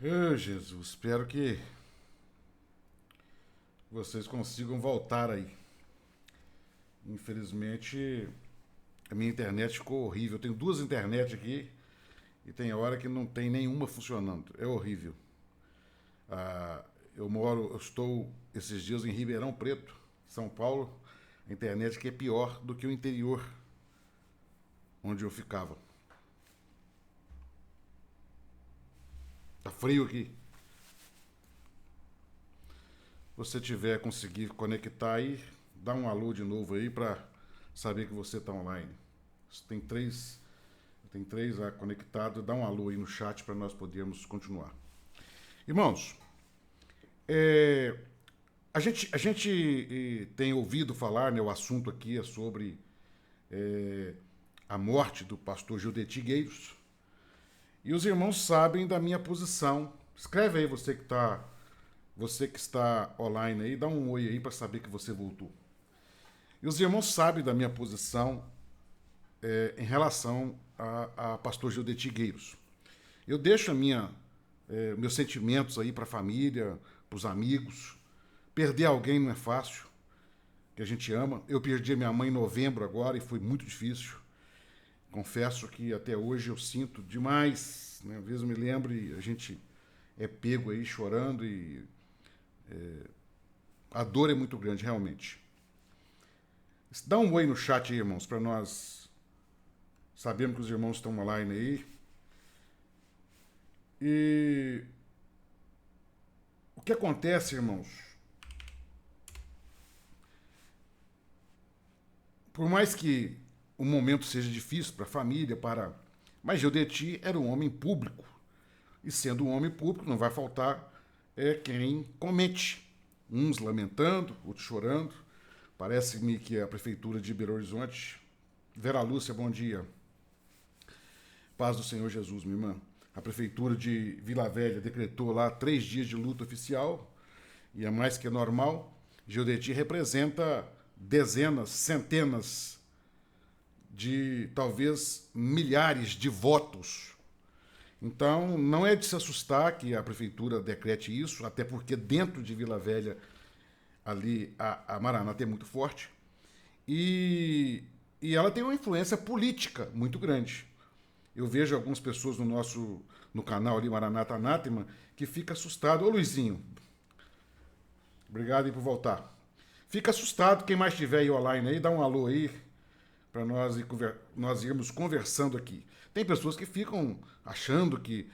Jesus, espero que vocês consigam voltar aí. Infelizmente, a minha internet ficou horrível. Eu tenho duas internet aqui e tem hora que não tem nenhuma funcionando. É horrível. Ah, eu estou esses dias em Ribeirão Preto, São Paulo. A internet aqui é pior do que o interior onde eu ficava. Tá frio aqui. Se você tiver conseguir conectar aí, dá um alô de novo aí para saber que você está online. Tem três, tem três conectados, dá um alô aí no chat para nós podermos continuar. Irmãos, é, a gente tem ouvido falar, né, o assunto aqui é sobre é, a morte do pastor Gildeti Gueiros. E os irmãos sabem da minha posição. Escreve aí você que está online aí, dá um oi aí para saber que você voltou. E os irmãos sabem da minha posição em relação a pastor Gildeti Gueiros. Eu deixo meus sentimentos aí para a família, para os amigos. Perder alguém não é fácil, que a gente ama. Eu perdi a minha mãe em novembro agora e foi muito difícil. Confesso que até hoje eu sinto demais, né? Às vezes eu me lembro e a gente é pego aí chorando e a dor é muito grande, realmente. Dá um oi no chat aí, irmãos, para nós sabermos que os irmãos estão online aí. E o que acontece, irmãos? Por mais que o momento seja difícil para a família, mas Gildeti era um homem público. E sendo um homem público, não vai faltar quem comente. Uns lamentando, outros chorando. Parece-me que a prefeitura de Belo Horizonte... Vera Lúcia, bom dia. Paz do Senhor Jesus, minha irmã. A prefeitura de Vila Velha decretou lá 3 dias de luta oficial, e é mais que normal. Gildeti representa dezenas, centenas de, talvez, milhares de votos. Então, não é de se assustar que a prefeitura decrete isso, até porque dentro de Vila Velha, ali, a Maranata é muito forte. E ela tem uma influência política muito grande. Eu vejo algumas pessoas no canal ali, Maranata Anátema, que fica assustado. Ô Luizinho, obrigado aí por voltar. Fica assustado, quem mais estiver aí online aí, dá um alô aí, para nós irmos conversando aqui. Tem pessoas que ficam achando que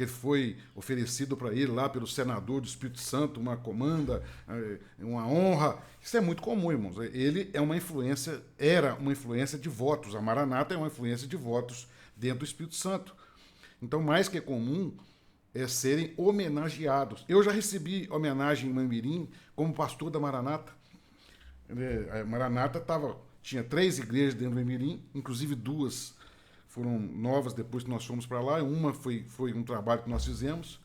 foi oferecido para ele lá pelo senador do Espírito Santo uma comanda, uma honra. Isso é muito comum, irmãos. Ele é uma influência, era uma influência de votos. A Maranata é uma influência de votos dentro do Espírito Santo. Então, mais que é comum serem homenageados. Eu já recebi homenagem em Mamirim como pastor da Maranata. A Maranata tinha 3 igrejas dentro do Emirim, inclusive 2 foram novas depois que nós fomos para lá. Uma foi um trabalho que nós fizemos.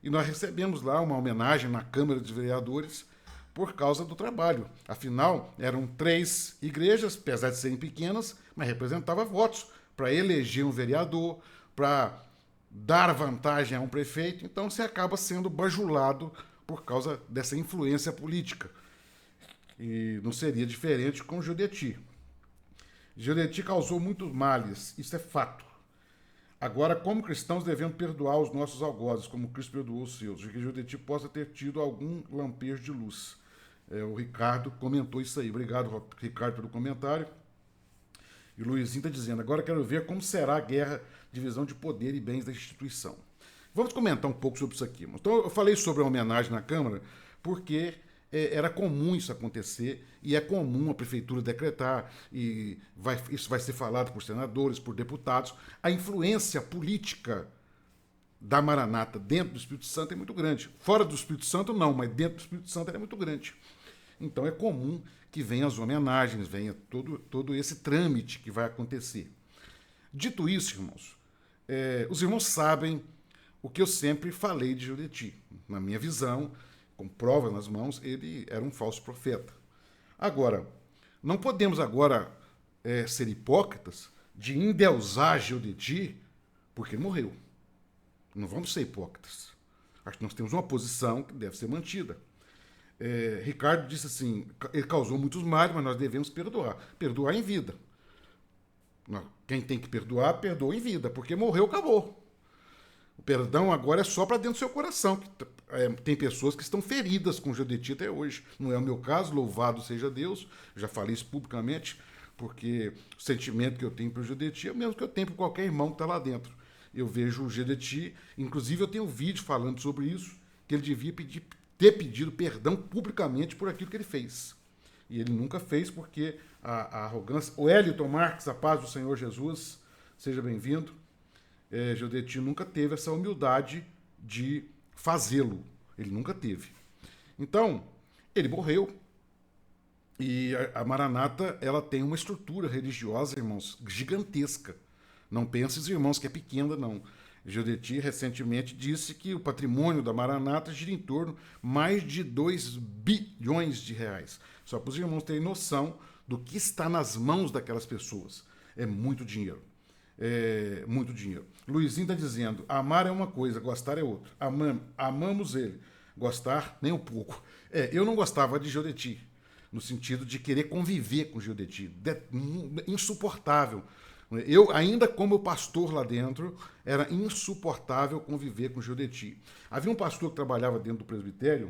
E nós recebemos lá uma homenagem na Câmara de Vereadores por causa do trabalho. Afinal, eram 3 igrejas, apesar de serem pequenas, mas representavam votos para eleger um vereador, para dar vantagem a um prefeito. Então você acaba sendo bajulado por causa dessa influência política. E não seria diferente com Gildeti. Gildeti causou muitos males, isso é fato. Agora, como cristãos, devemos perdoar os nossos algozes, como Cristo perdoou os seus, e que Gildeti possa ter tido algum lampejo de luz. O Ricardo comentou isso aí. Obrigado, Ricardo, pelo comentário. E o Luizinho está dizendo, agora quero ver como será a guerra, divisão de poder e bens da instituição. Vamos comentar um pouco sobre isso aqui. Então, eu falei sobre a homenagem na Câmara, porque era comum isso acontecer, e é comum a prefeitura decretar, e isso vai ser falado por senadores, por deputados. A influência política da Maranata dentro do Espírito Santo é muito grande. Fora do Espírito Santo, não, mas dentro do Espírito Santo é muito grande. Então é comum que venham as homenagens, venha todo esse trâmite que vai acontecer. Dito isso, irmãos, os irmãos sabem o que eu sempre falei de Gildeti. Na minha visão, com prova nas mãos, ele era um falso profeta. Agora, não podemos agora ser hipócritas de endeusar Gildeti porque ele morreu. Não vamos ser hipócritas. Acho que nós temos uma posição que deve ser mantida. Ricardo disse assim, ele causou muitos males, mas nós devemos perdoar. Perdoar em vida. Quem tem que perdoar, perdoa em vida, porque morreu, acabou. O perdão agora é só para dentro do seu coração. Tem pessoas que estão feridas com Juditi até hoje. Não é o meu caso, louvado seja Deus. Já falei isso publicamente, porque o sentimento que eu tenho para o Juditi é o mesmo que eu tenho para qualquer irmão que está lá dentro. Eu vejo o Juditi, inclusive eu tenho um vídeo falando sobre isso, que ele devia ter pedido perdão publicamente por aquilo que ele fez. E ele nunca fez porque a arrogância... O Wellington Marques, a paz do Senhor Jesus, seja bem-vindo. Juditi nunca teve essa humildade de fazê-lo. Ele nunca teve. Então, ele morreu. E a Maranata, ela tem uma estrutura religiosa, irmãos, gigantesca. Não pensem, irmãos, que é pequena, não. Juditi recentemente disse que o patrimônio da Maranata gira em torno mais de 2 bilhões de reais. Só para os irmãos terem noção do que está nas mãos daquelas pessoas. É muito dinheiro. É muito dinheiro. Luizinho está dizendo, amar é uma coisa, gostar é outra. Amamos ele. Gostar, nem um pouco. Eu não gostava de Juditi, no sentido de querer conviver com Juditi. Insuportável. Eu, ainda como pastor lá dentro, era insuportável conviver com Juditi. Havia um pastor que trabalhava dentro do presbitério,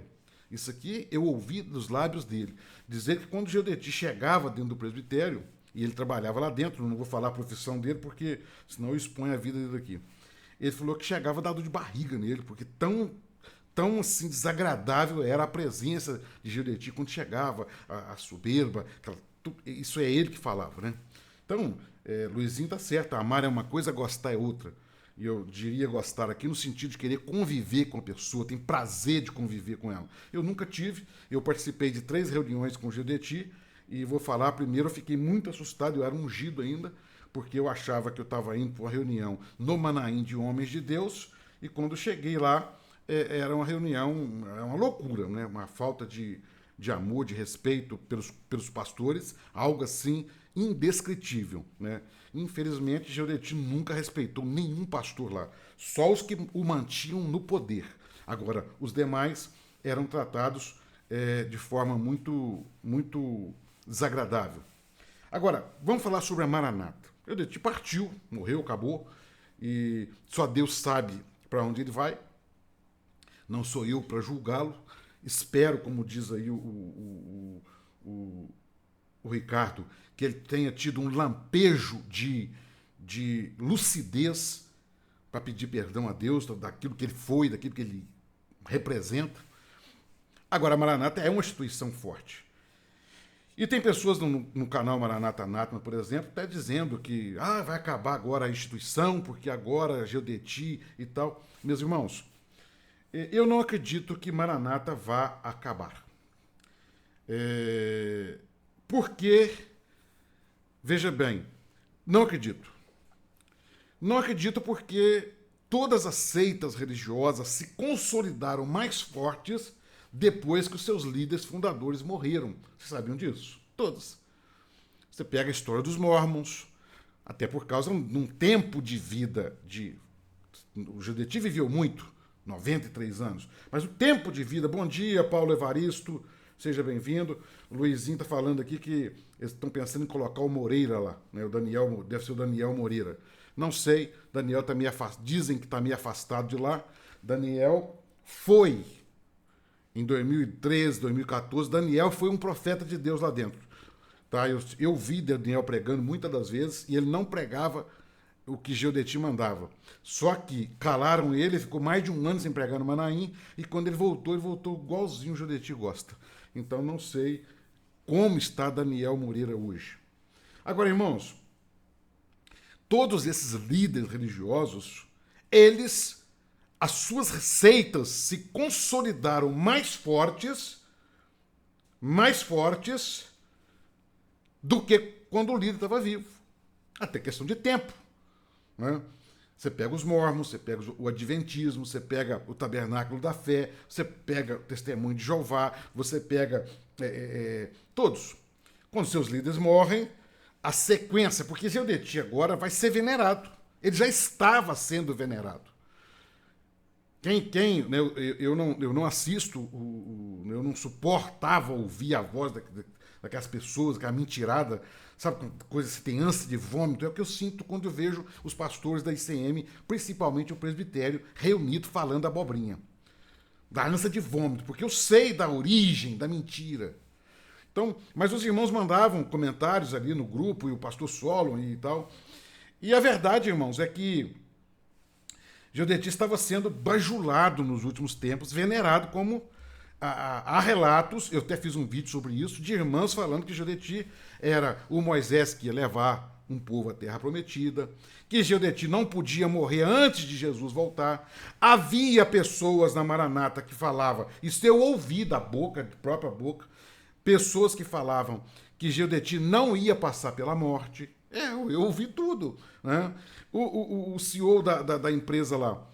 isso aqui eu ouvi dos lábios dele, dizer que quando Juditi chegava dentro do presbitério, e ele trabalhava lá dentro, não vou falar a profissão dele, porque senão eu exponho a vida dele aqui. Ele falou que chegava dado de barriga nele, porque tão assim, desagradável era a presença de Juditi quando chegava, a soberba, isso é ele que falava, né? Então, Luizinho tá certo, amar é uma coisa, gostar é outra. E eu diria gostar aqui no sentido de querer conviver com a pessoa, tem prazer de conviver com ela. Eu nunca tive, eu participei de 3 reuniões com o Juditi, e vou falar, primeiro eu fiquei muito assustado, eu era ungido ainda, porque eu achava que eu estava indo para uma reunião no Manaim de Homens de Deus, e quando cheguei lá, era uma reunião, era uma loucura, né? Uma falta de amor, de respeito pelos pastores, algo assim indescritível, né? Infelizmente, Juditi nunca respeitou nenhum pastor lá, só os que o mantinham no poder. Agora, os demais eram tratados de forma muito, muito desagradável. Agora, vamos falar sobre a Maranata. Juditi partiu, morreu, acabou, e só Deus sabe para onde ele vai. Não sou eu para julgá-lo. Espero, como diz aí o Ricardo, que ele tenha tido um lampejo de lucidez para pedir perdão a Deus daquilo que ele foi, daquilo que ele representa. Agora, a Maranata é uma instituição forte. E tem pessoas no canal Maranata Anátema, por exemplo, até dizendo que vai acabar agora a instituição, porque agora Juditi e tal. Meus irmãos, eu não acredito que Maranata vá acabar. Porque, veja bem, não acredito. Não acredito porque todas as seitas religiosas se consolidaram mais fortes depois que os seus líderes fundadores morreram. Vocês sabiam disso? Todas. Você pega a história dos Mormons, até por causa de um tempo de vida o Juditi viveu muito, 93 anos, mas o tempo de vida... Bom dia, Paulo Evaristo, seja bem-vindo. O Luizinho está falando aqui que eles estão pensando em colocar o Moreira lá, né? O Daniel, deve ser o Daniel Moreira. Não sei, Daniel está meio afastado, dizem que está meio afastado de lá. Daniel foi... Em 2013, 2014, Daniel foi um profeta de Deus lá dentro. Tá? Eu vi Daniel pregando muitas das vezes e ele não pregava o que Juditi mandava. Só que calaram ele, ficou mais de 1 ano sem pregar no Manaim, e quando ele voltou igualzinho o Juditi gosta. Então não sei como está Daniel Moreira hoje. Agora, irmãos, todos esses líderes religiosos, as suas receitas se consolidaram mais fortes do que quando o líder estava vivo. Até questão de tempo. Né? Você pega os mormons, você pega o adventismo, você pega o tabernáculo da fé, você pega o testemunho de Jeová, você pega todos. Quando seus líderes morrem, a sequência, porque Juditi agora vai ser venerado. Ele já estava sendo venerado. Né, eu não assisto, eu não suportava ouvir a voz daquelas pessoas, aquela mentirada, sabe, coisa que você tem ânsia de vômito, é o que eu sinto quando eu vejo os pastores da ICM, principalmente o presbitério, reunido falando abobrinha. Da ânsia de vômito, porque eu sei da origem da mentira. Então, mas os irmãos mandavam comentários ali no grupo, e o pastor Solon e tal. E a verdade, irmãos, é que Giudetti estava sendo bajulado nos últimos tempos, venerado como... Há relatos, eu até fiz um vídeo sobre isso, de irmãos falando que Giudetti era o Moisés que ia levar um povo à Terra Prometida, que Giudetti não podia morrer antes de Jesus voltar. Havia pessoas na Maranata que falavam, isso eu ouvi da boca, de própria boca, pessoas que falavam que Giudetti não ia passar pela morte. Eu ouvi tudo. Né? O CEO da empresa lá,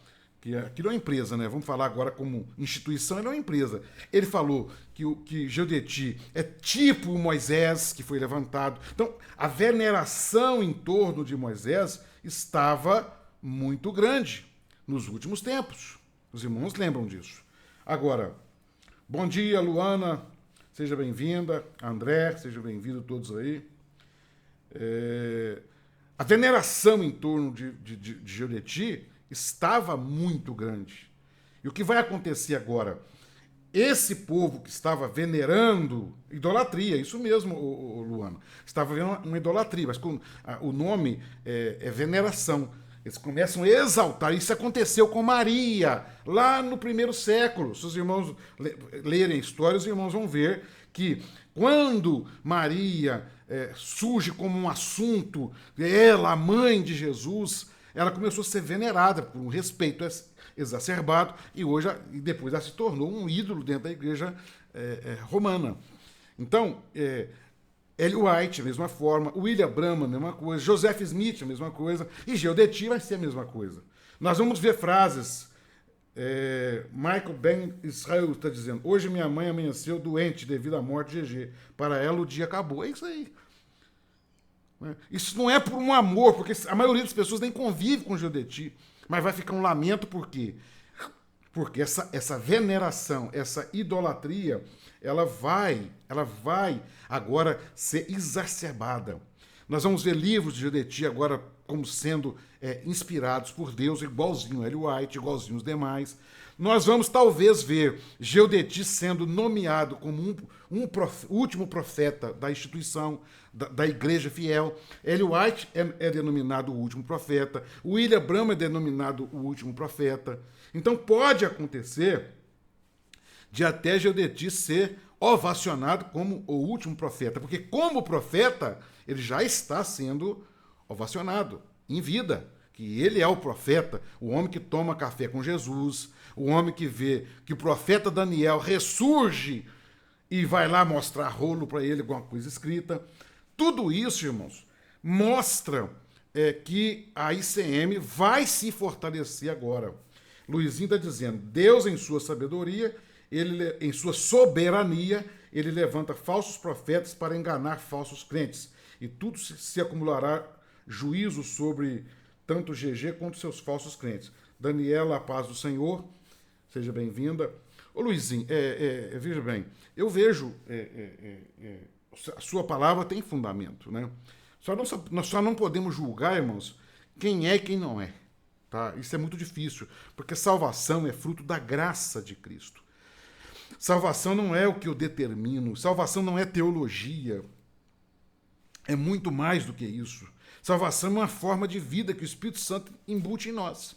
que não é empresa, né? Vamos falar agora como instituição, ele é uma empresa. Ele falou que Giudetti é tipo o Moisés que foi levantado. Então, a veneração em torno de Moisés estava muito grande nos últimos tempos. Os irmãos lembram disso. Agora, bom dia, Luana. Seja bem-vinda. André, seja bem-vindo todos aí. A veneração em torno de Giudetti estava muito grande. E o que vai acontecer agora? Esse povo que estava venerando idolatria, isso mesmo, Luana, estava vendo uma idolatria, mas o nome é veneração. Eles começam a exaltar. Isso aconteceu com Maria, lá no primeiro século. Se os irmãos lerem a história, os irmãos vão ver que quando Maria surge como um assunto, ela, a mãe de Jesus, ela começou a ser venerada por um respeito exacerbado e depois ela se tornou um ídolo dentro da igreja romana. Então, Ellen White, a mesma forma, William Branham, a mesma coisa, Joseph Smith, a mesma coisa, e Giudetti vai ser a mesma coisa. Nós vamos ver frases. Michael Ben Israel está dizendo: hoje minha mãe amanheceu doente devido à morte de GG. Para ela o dia acabou. É isso aí. Isso não é por um amor, porque a maioria das pessoas nem convive com Giudetti, mas vai ficar um lamento por quê? Porque essa veneração, essa idolatria, ela vai agora ser exacerbada. Nós vamos ver livros de Giudetti agora como sendo inspirados por Deus, igualzinho Ellen White, igualzinho os demais. Nós vamos talvez ver Giudetti sendo nomeado como último profeta da instituição, da igreja fiel. Ellen White é denominado o último profeta. William Branham é denominado o último profeta. Então pode acontecer de até Giudetti ser ovacionado como o último profeta, porque como profeta ele já está sendo ovacionado em vida, que ele é o profeta, o homem que toma café com Jesus, o homem que vê que o profeta Daniel ressurge e vai lá mostrar rolo para ele, alguma coisa escrita. Tudo isso, irmãos, mostra que a ICM vai se fortalecer agora. Luizinho está dizendo, Deus em sua sabedoria, em sua soberania, ele levanta falsos profetas para enganar falsos crentes. E tudo se acumulará juízo sobre tanto GG quanto seus falsos crentes. Daniela, a paz do Senhor, seja bem-vinda. Ô Luizinho, veja bem, eu vejo, a sua palavra tem fundamento, né? Nós só não podemos julgar, irmãos, quem é e quem não é. Tá? Isso é muito difícil, porque salvação é fruto da graça de Cristo. Salvação não é o que eu determino, salvação não é teologia, é muito mais do que isso. Salvação é uma forma de vida que o Espírito Santo embute em nós.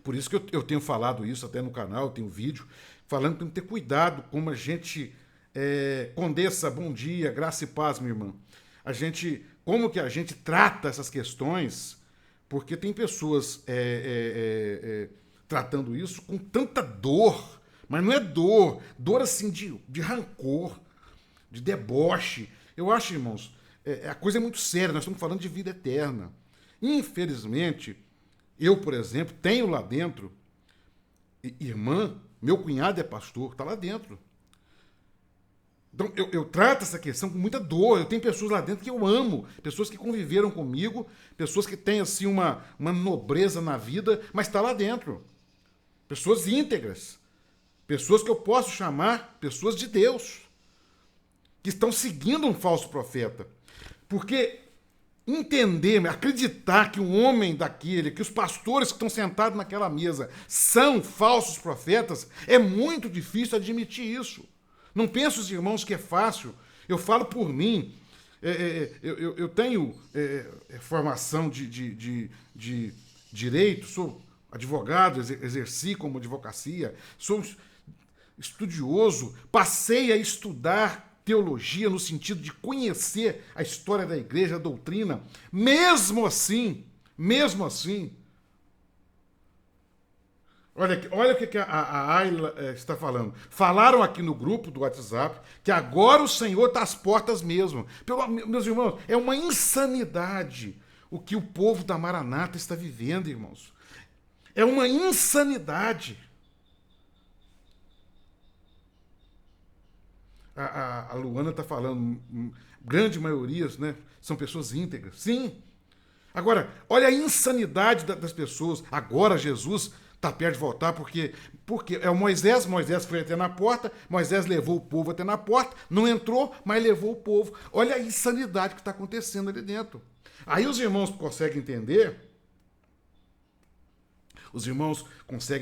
Por isso que eu tenho falado isso até no canal, eu tenho vídeo, falando que tem que ter cuidado como a gente... Condessa, bom dia, graça e paz, minha irmã. Como que a gente trata essas questões, porque tem pessoas tratando isso com tanta dor, mas não é dor assim de rancor, de deboche. Eu acho, irmãos, a coisa é muito séria, nós estamos falando de vida eterna. Infelizmente, eu, por exemplo, tenho lá dentro, irmã, meu cunhado é pastor, está lá dentro. Então, eu trato essa questão com muita dor. Eu tenho pessoas lá dentro que eu amo, pessoas que conviveram comigo, pessoas que têm assim uma nobreza na vida, mas está lá dentro. pessoas íntegras, pessoas que eu posso chamar pessoas de Deus, que estão seguindo um falso profeta. Porque entender, acreditar que um homem daquele, que os pastores que estão sentados naquela mesa são falsos profetas, é muito difícil admitir isso. Não penso, os irmãos, que é fácil. Eu falo por mim. Eu tenho formação de direito, sou advogado, exerci como advocacia, sou estudioso, passei a estudar teologia no sentido de conhecer a história da igreja, a doutrina. Mesmo assim, olha o que a Ayla está falando. Falaram aqui no grupo do WhatsApp que agora o Senhor está às portas mesmo. Meus irmãos, é uma insanidade o que o povo da Maranata está vivendo, irmãos. É uma insanidade. A Luana está falando, grande maioria, né, são pessoas íntegras. Sim. Agora, olha a insanidade das pessoas. Agora Jesus está perto de voltar, porque é o Moisés foi até na porta, Moisés levou o povo até na porta, não entrou, mas levou o povo. Olha a insanidade que está acontecendo ali dentro. Aí os irmãos conseguem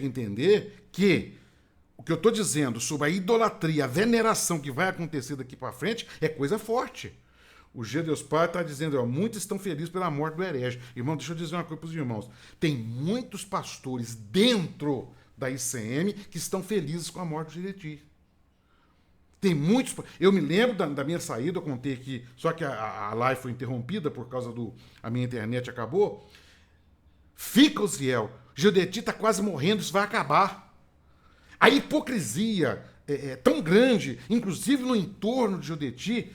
entender que o que eu estou dizendo sobre a idolatria, a veneração que vai acontecer daqui para frente é coisa forte. O Deus Pai está dizendo, muitos estão felizes pela morte do herege. Irmão, deixa eu dizer uma coisa para os irmãos. Tem muitos pastores dentro da ICM que estão felizes com a morte do Judeti. Tem muitos. Eu me lembro da minha saída, eu contei aqui, só que a live foi interrompida por causa a minha internet acabou. Fica, Osiel, Judeti está quase morrendo, isso vai acabar. A hipocrisia é tão grande, inclusive no entorno de Judeti,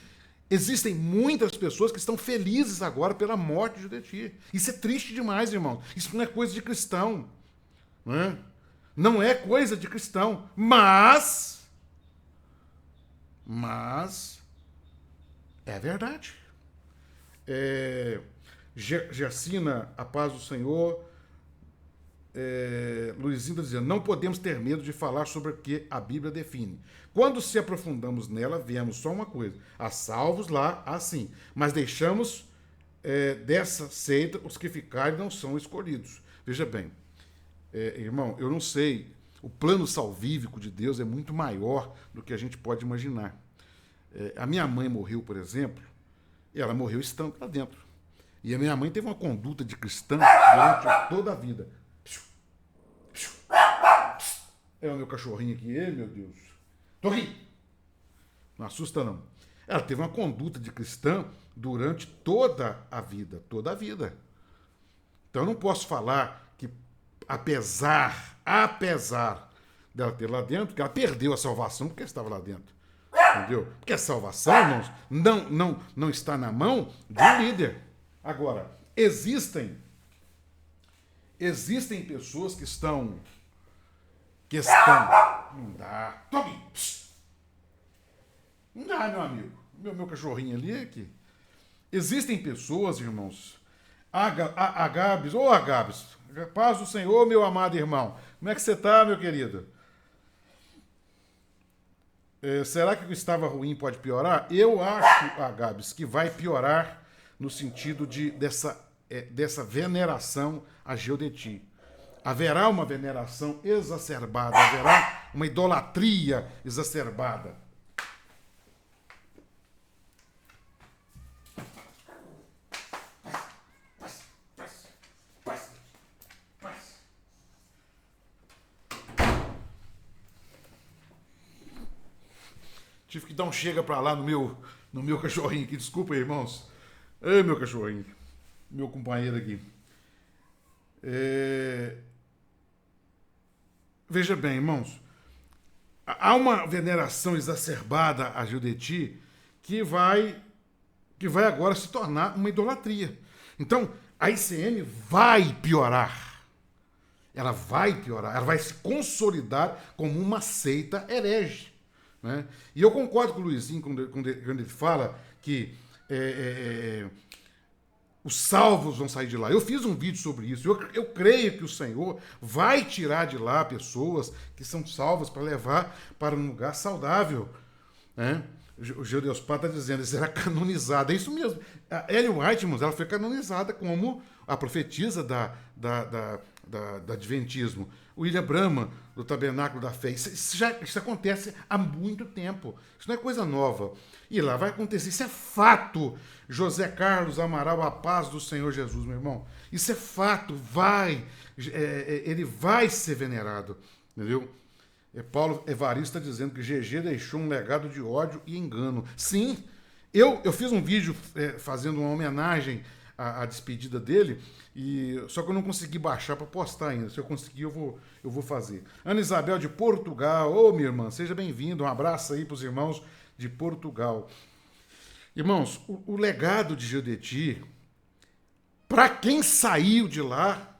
existem muitas pessoas que estão felizes agora pela morte de Judeti. Isso é triste demais, irmão. Isso não é coisa de cristão. Não é coisa de cristão. Mas é verdade. Gersina, a paz do Senhor. Luizinho está dizendo, não podemos ter medo de falar sobre o que a Bíblia define. Quando se aprofundamos nela, vemos só uma coisa: há salvos lá, assim, mas deixamos dessa seita os que ficarem não são escolhidos. Veja bem, irmão, eu não sei, o plano salvífico de Deus é muito maior do que a gente pode imaginar. A minha mãe morreu, por exemplo, e ela morreu estando lá dentro. E a minha mãe teve uma conduta de cristã durante toda a vida. É o meu cachorrinho aqui, meu Deus. Toquinho! Não assusta, não. Ela teve uma conduta de cristã durante toda a vida. Toda a vida. Então eu não posso falar que, apesar dela ter lá dentro, que ela perdeu a salvação porque estava lá dentro. Entendeu? Porque a salvação, irmãos, não está na mão de um líder. Agora, existem pessoas que estão... Não dá. Tome! Não dá, meu amigo. Meu cachorrinho ali aqui. Existem pessoas, irmãos. Agabes, Agabes, paz do Senhor, meu amado irmão. Como é que você está, meu querido? Será que o que estava ruim pode piorar? Eu acho, Agabes, que vai piorar no sentido dessa veneração a Judeti. Haverá uma veneração exacerbada, haverá uma idolatria exacerbada. Tive que dar um chega pra lá no meu cachorrinho aqui. Desculpa, irmãos. Ei, meu cachorrinho. Meu companheiro aqui. Veja bem, irmãos, há uma veneração exacerbada a Judeti que vai agora se tornar uma idolatria. Então, a ICM vai piorar. Ela vai piorar, ela vai se consolidar como uma seita herege. Né? E eu concordo com o Luizinho quando ele fala que Os salvos vão sair de lá. Eu fiz um vídeo sobre isso. Eu creio que o Senhor vai tirar de lá pessoas que são salvas para levar para um lugar saudável. Né? O Gedeospá está dizendo, será canonizada. É isso mesmo. A Ellen White, irmãos, ela foi canonizada como a profetisa do Adventismo. O William Branham, do Tabernáculo da Fé. Isso acontece há muito tempo. Isso não é coisa nova. E lá vai acontecer. Isso é fato. José Carlos Amaral, a paz do Senhor Jesus, meu irmão. Isso é fato. Ele vai ser venerado. Entendeu? Paulo Evaristo está dizendo que GG deixou um legado de ódio e engano. Sim, eu fiz um vídeo fazendo uma homenagem à despedida dele, só que eu não consegui baixar para postar ainda. Se eu conseguir, eu vou fazer. Ana Isabel de Portugal. Ô, minha irmã, seja bem-vinda. Um abraço aí para os irmãos de Portugal. Irmãos, o legado de Giudetti, para quem saiu de lá,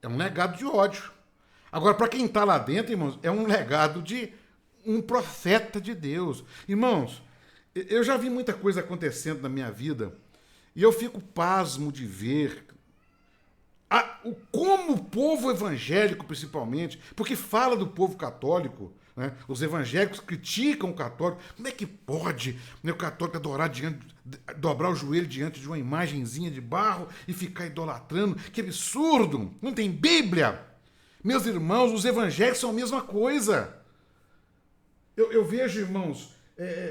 é um legado de ódio. Agora, para quem está lá dentro, irmãos, é um legado de um profeta de Deus. Irmãos, eu já vi muita coisa acontecendo na minha vida e eu fico pasmo de ver como o povo evangélico, principalmente, porque fala do povo católico, né? Os evangélicos criticam o católico. Como é que pode, né, o católico dobrar o joelho diante de uma imagenzinha de barro e ficar idolatrando? Que absurdo! Não tem Bíblia! Meus irmãos, os evangélicos são a mesma coisa. Eu vejo, irmãos,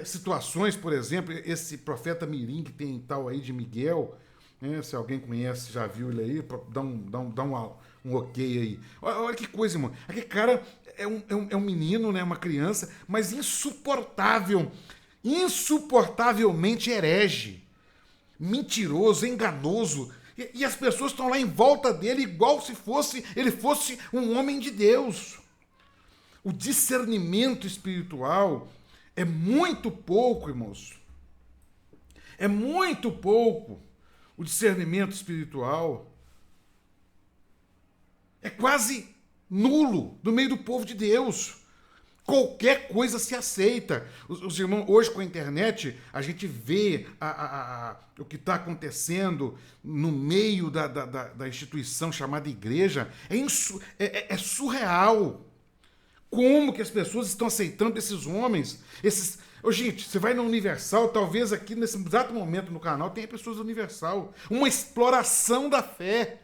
situações, por exemplo, esse profeta Mirim que tem tal aí de Miguel, né, se alguém conhece, já viu ele aí, dá um ok aí. Olha que coisa, irmão. Aquele cara é um menino, né, uma criança, mas insuportavelmente herege, mentiroso, enganoso. E as pessoas estão lá em volta dele igual se ele fosse um homem de Deus. O discernimento espiritual é muito pouco, irmãos. É muito pouco. O discernimento espiritual é quase nulo no meio do povo de Deus. Qualquer coisa se aceita. Os irmãos, hoje com a internet, a gente vê o que está acontecendo no meio da instituição chamada igreja. É surreal. Como que as pessoas estão aceitando esses homens? Gente, você vai na Universal, talvez aqui nesse exato momento no canal tenha pessoas da Universal. Uma exploração da fé.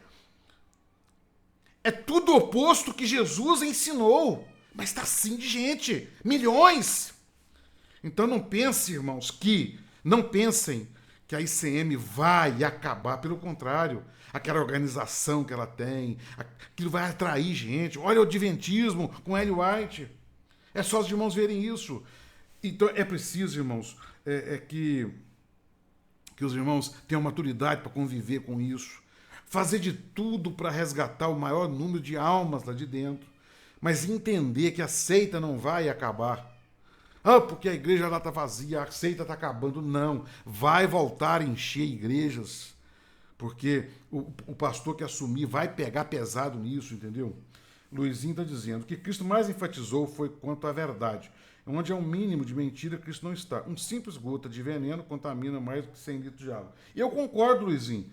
É tudo o oposto que Jesus ensinou. Mas está assim de gente. Milhões. Então não pensem, irmãos, não pensem que a ICM vai acabar. Pelo contrário, aquela organização que ela tem, aquilo vai atrair gente. Olha o adventismo com Ellen White. É só os irmãos verem isso. Então é preciso, irmãos, que os irmãos tenham maturidade para conviver com isso. Fazer de tudo para resgatar o maior número de almas lá de dentro. Mas entender que a seita não vai acabar. Porque a igreja lá está vazia, a seita está acabando. Não, vai voltar a encher igrejas. Porque o pastor que assumir vai pegar pesado nisso, entendeu? Luizinho está dizendo que Cristo mais enfatizou foi quanto à verdade. Onde é um mínimo de mentira, Cristo não está. Um simples gota de veneno contamina mais do que 100 litros de água. E eu concordo, Luizinho.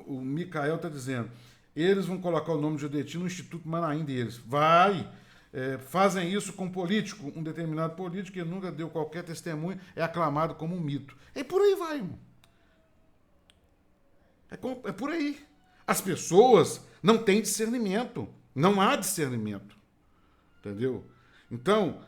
O Micael está dizendo, eles vão colocar o nome de Giudetti no Instituto Manaim deles. Vai! Fazem isso com político, um determinado político que nunca deu qualquer testemunho, é aclamado como um mito. E por aí vai, irmão. É por aí. As pessoas não têm discernimento. Não há discernimento. Entendeu? Então,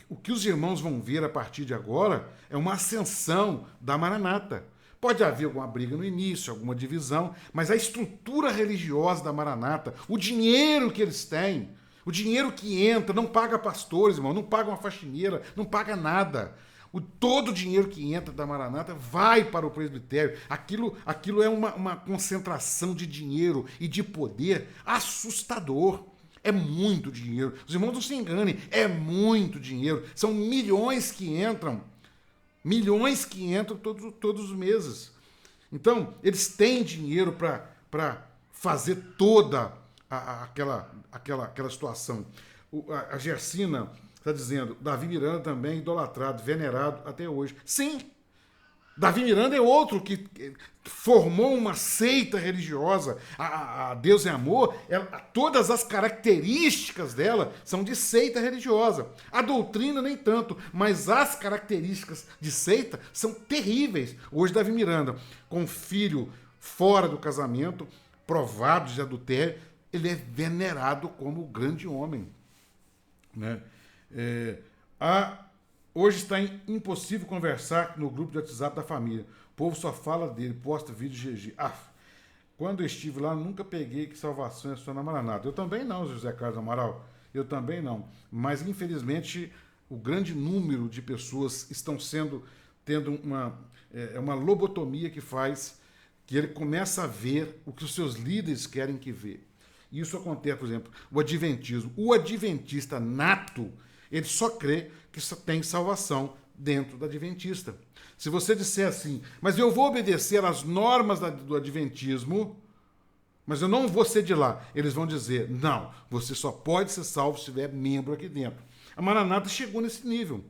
o que os irmãos vão ver a partir de agora é uma ascensão da Maranata. Pode haver alguma briga no início, alguma divisão, mas a estrutura religiosa da Maranata, o dinheiro que eles têm, o dinheiro que entra, não paga pastores, irmão, não paga uma faxineira, não paga nada. Todo o dinheiro que entra da Maranata vai para o presbitério. Aquilo é uma concentração de dinheiro e de poder assustador. É muito dinheiro. Os irmãos não se enganem, é muito dinheiro. São milhões que entram. Milhões que entram todos os meses. Então, eles têm dinheiro para fazer toda aquela situação. A Gersina está dizendo, Davi Miranda também idolatrado, venerado até hoje. Sim, Davi Miranda é outro que formou uma seita religiosa. A Deus é Amor, todas as características dela são de seita religiosa. A doutrina nem tanto, mas as características de seita são terríveis. Hoje Davi Miranda, com um filho fora do casamento, provado de adultério, ele é venerado como o grande homem. Né? Hoje está impossível conversar no grupo de WhatsApp da família. O povo só fala dele, posta vídeo GG. Quando eu estive lá, nunca peguei que salvação é só na Maranata. Eu também não, José Carlos Amaral. Eu também não. Mas, infelizmente, o grande número de pessoas estão tendo uma lobotomia que faz que ele começa a ver o que os seus líderes querem que vê. Isso acontece, por exemplo, o adventismo. O adventista nato, ele só crê que só tem salvação dentro da adventista. Se você disser assim, mas eu vou obedecer às normas do adventismo, mas eu não vou ser de lá, eles vão dizer, não, você só pode ser salvo se tiver membro aqui dentro. A Maranata chegou nesse nível.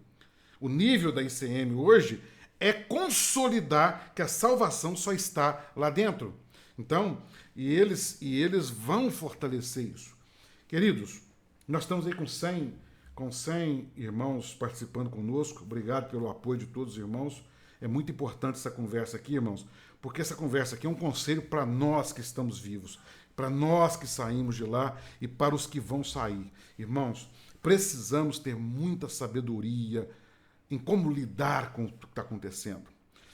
O nível da ICM hoje é consolidar que a salvação só está lá dentro. Então, e eles vão fortalecer isso. Queridos, nós estamos aí com 100 irmãos participando conosco. Obrigado pelo apoio de todos os irmãos. É muito importante essa conversa aqui, irmãos, porque essa conversa aqui é um conselho para nós que estamos vivos, para nós que saímos de lá e para os que vão sair. Irmãos, precisamos ter muita sabedoria em como lidar com o que está acontecendo.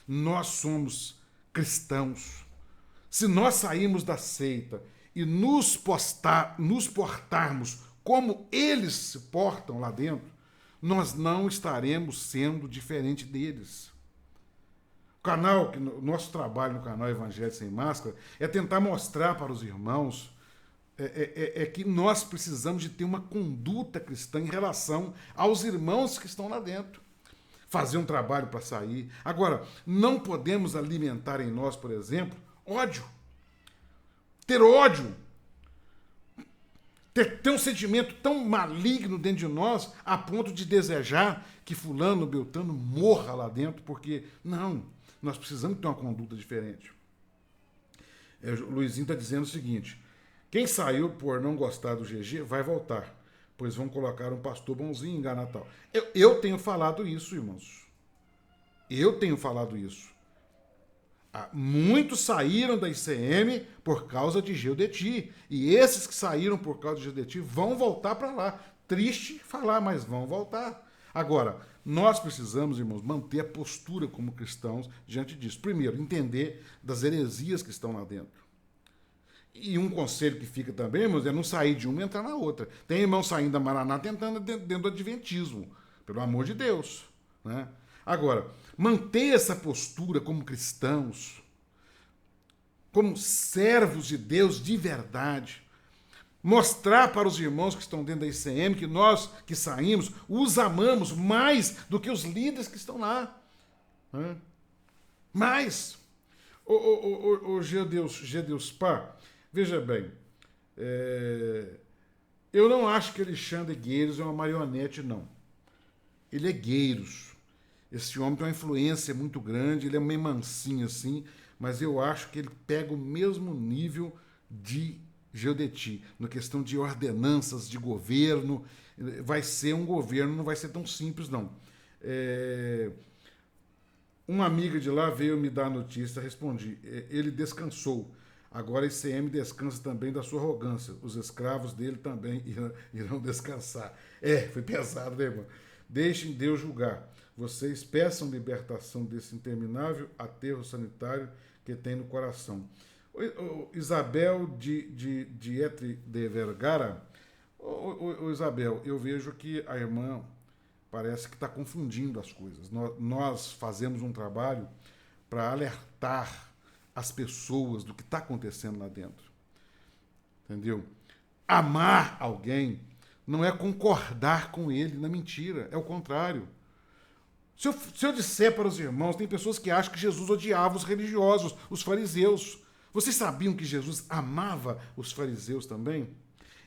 Nós somos cristãos. Se nós sairmos da seita e nos portarmos como eles se portam lá dentro, nós não estaremos sendo diferente deles. O nosso trabalho no canal Evangelho Sem Máscara é tentar mostrar para os irmãos que nós precisamos de ter uma conduta cristã em relação aos irmãos que estão lá dentro. Fazer um trabalho para sair. Agora, não podemos alimentar em nós, por exemplo, ódio. Ter ódio. Ter um sentimento tão maligno dentro de nós a ponto de desejar que fulano, beltrano morra lá dentro, porque, não, nós precisamos ter uma conduta diferente. O Luizinho está dizendo o seguinte, quem saiu por não gostar do GG vai voltar, pois vão colocar um pastor bonzinho em Natal. Eu tenho falado isso, irmãos. Eu tenho falado isso. Muitos saíram da ICM por causa de Geodeti. E esses que saíram por causa de Geodeti vão voltar para lá. Triste falar, mas vão voltar. Agora, nós precisamos, irmãos, manter a postura como cristãos diante disso. Primeiro, entender das heresias que estão lá dentro. E um conselho que fica também, irmãos, é não sair de uma e entrar na outra. Tem irmão saindo da Maranata entrando dentro do adventismo. Pelo amor de Deus. Né? Agora, manter essa postura como cristãos, como servos de Deus de verdade, mostrar para os irmãos que estão dentro da ICM que nós que saímos os amamos mais do que os líderes que estão lá. Mais. O Gedeus Pá, veja bem, eu não acho que Alexandre Gueiros é uma marionete, não. Ele é Gueiros. Esse homem tem uma influência muito grande, ele é meio mansinho assim, mas eu acho que ele pega o mesmo nível de Geodeti, na questão de ordenanças de governo. Vai ser um governo, não vai ser tão simples, não. Uma amiga de lá veio me dar a notícia, respondi, ele descansou. Agora a ICM descansa também da sua arrogância. Os escravos dele também irão descansar. Foi pesado, né, irmão? Deixem Deus julgar. Vocês peçam libertação desse interminável aterro sanitário que tem no coração. Isabel de Etri de Vergara. Isabel, eu vejo que a irmã parece que está confundindo as coisas. Nós fazemos um trabalho para alertar as pessoas do que está acontecendo lá dentro. Entendeu? Amar alguém não é concordar com ele na mentira, é o contrário. Se eu disser para os irmãos, tem pessoas que acham que Jesus odiava os religiosos, os fariseus. Vocês sabiam que Jesus amava os fariseus também?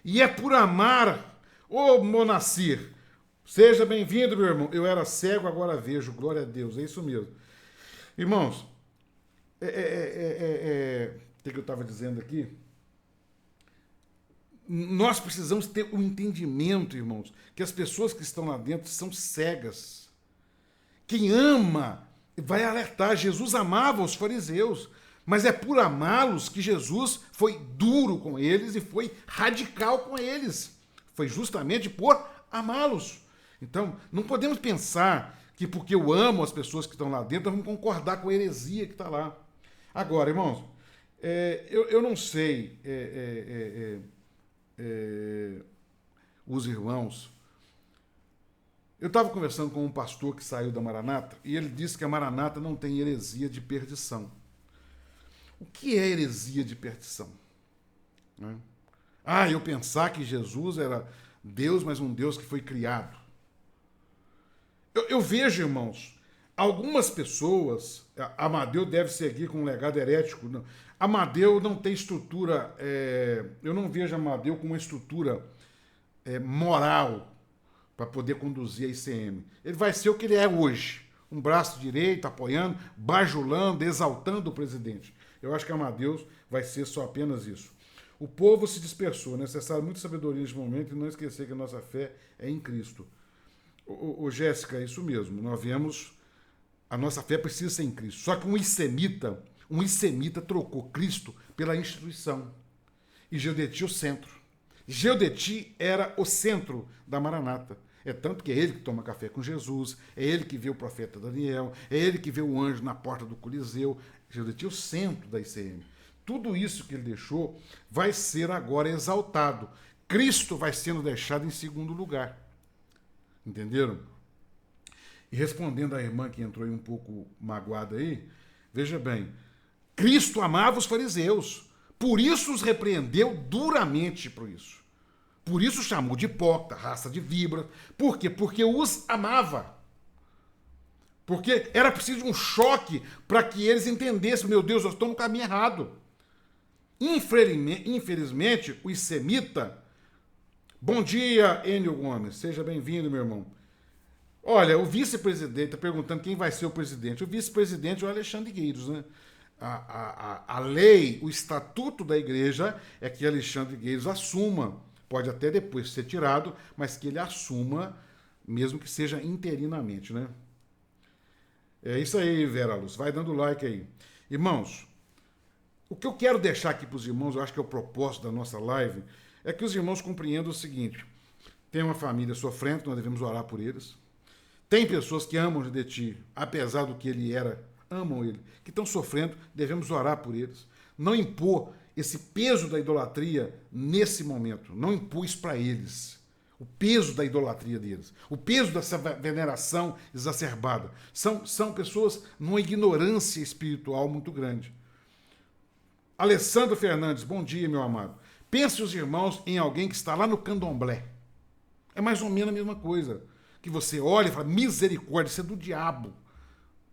E é por amar, Monacir, seja bem-vindo, meu irmão. Eu era cego, agora vejo, glória a Deus, é isso mesmo. Irmãos, o que eu estava dizendo aqui? Nós precisamos ter o entendimento, irmãos, que as pessoas que estão lá dentro são cegas. Quem ama vai alertar. Jesus amava os fariseus, mas é por amá-los que Jesus foi duro com eles e foi radical com eles. Foi justamente por amá-los. Então, não podemos pensar que porque eu amo as pessoas que estão lá dentro, vamos concordar com a heresia que está lá. Agora, irmãos, eu não sei os irmãos. Eu estava conversando com um pastor que saiu da Maranata e ele disse que a Maranata não tem heresia de perdição. O que é heresia de perdição? Né? Eu pensar que Jesus era Deus, mas um Deus que foi criado. Eu vejo, irmãos, algumas pessoas, Amadeu deve seguir com um legado herético. Não. Amadeu não tem estrutura, eu não vejo Amadeu com uma estrutura moral para poder conduzir a ICM. Ele vai ser o que ele é hoje, um braço direito, apoiando, bajulando, exaltando o presidente. Eu acho que Amadeu vai ser só apenas isso. O povo se dispersou, é necessário muita sabedoria neste momento e não esquecer que a nossa fé é em Cristo. Jéssica, é isso mesmo, nós vemos, a nossa fé precisa ser em Cristo. Só que um issemita trocou Cristo pela instituição. E Geodeti o centro. Geodeti era o centro da Maranata. É tanto que é ele que toma café com Jesus, é ele que vê o profeta Daniel, é ele que vê o anjo na porta do Coliseu. Geodeti é o centro da ICM. Tudo isso que ele deixou vai ser agora exaltado. Cristo vai sendo deixado em segundo lugar. Entenderam? E respondendo à irmã que entrou aí um pouco magoada aí, veja bem, Cristo amava os fariseus, por isso os repreendeu duramente por isso. Por isso chamou de hipócrita, raça de víbora. Por quê? Porque os amava. Porque era preciso um choque para que eles entendessem, meu Deus, eu estou no caminho errado. Infelizmente, o issemita... Bom dia, Enio Gomes, seja bem-vindo, meu irmão. Olha, o vice-presidente está perguntando quem vai ser o presidente. O vice-presidente é o Alexandre Gueiros, né? A lei, o estatuto da igreja é que Alexandre Gueiros assuma, pode até depois ser tirado, mas que ele assuma, mesmo que seja interinamente, né? É isso aí, Vera Luz, vai dando like aí. Irmãos, o que eu quero deixar aqui para os irmãos, eu acho que é o propósito da nossa live, é que os irmãos compreendam o seguinte: tem uma família sofrendo, nós devemos orar por eles. Tem pessoas que amam Geodeti, apesar do que ele era, amam ele, que estão sofrendo, devemos orar por eles. Não impor esse peso da idolatria nesse momento, não impor isso para eles. O peso da idolatria deles, o peso dessa veneração exacerbada. São pessoas numa ignorância espiritual muito grande. Alessandro Fernandes, bom dia, meu amado. Pense os irmãos em alguém que está lá no candomblé. É mais ou menos a mesma coisa. Que você olha e fala, misericórdia, isso é do diabo.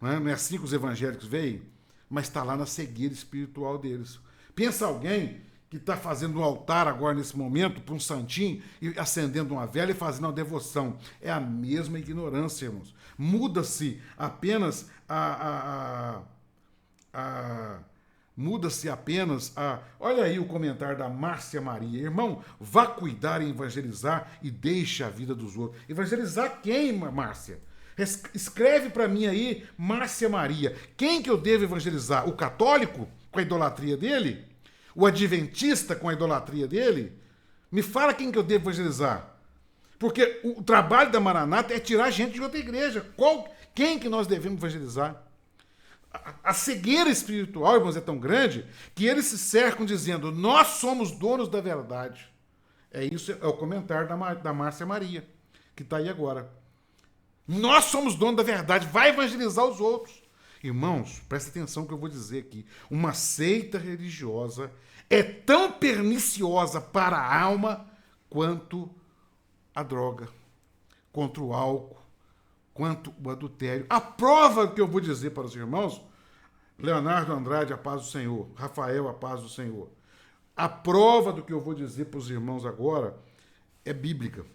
Não é assim que os evangélicos veem? Mas está lá na cegueira espiritual deles. Pensa alguém que está fazendo um altar agora nesse momento para um santinho e acendendo uma vela e fazendo uma devoção. É a mesma ignorância, irmãos. Muda-se apenas Muda-se apenas a... Olha aí o comentário da Márcia Maria. Irmão, vá cuidar em evangelizar e deixe a vida dos outros. Evangelizar quem, Márcia? Escreve para mim aí, Márcia Maria. Quem que eu devo evangelizar? O católico com a idolatria dele? O adventista com a idolatria dele? Me fala quem que eu devo evangelizar. Porque o trabalho da Maranata é tirar gente de outra igreja. Quem que nós devemos evangelizar? A cegueira espiritual, irmãos, é tão grande que eles se cercam dizendo, nós somos donos da verdade. Isso é o comentário da Márcia Maria, que está aí agora. Nós somos donos da verdade, vai evangelizar os outros. Irmãos, presta atenção no que eu vou dizer aqui. Uma seita religiosa é tão perniciosa para a alma quanto a droga, quanto o álcool, quanto o adultério. A prova que eu vou dizer para os irmãos, Leonardo Andrade, a paz do Senhor, Rafael, a paz do Senhor. A prova do que eu vou dizer para os irmãos agora é bíblica.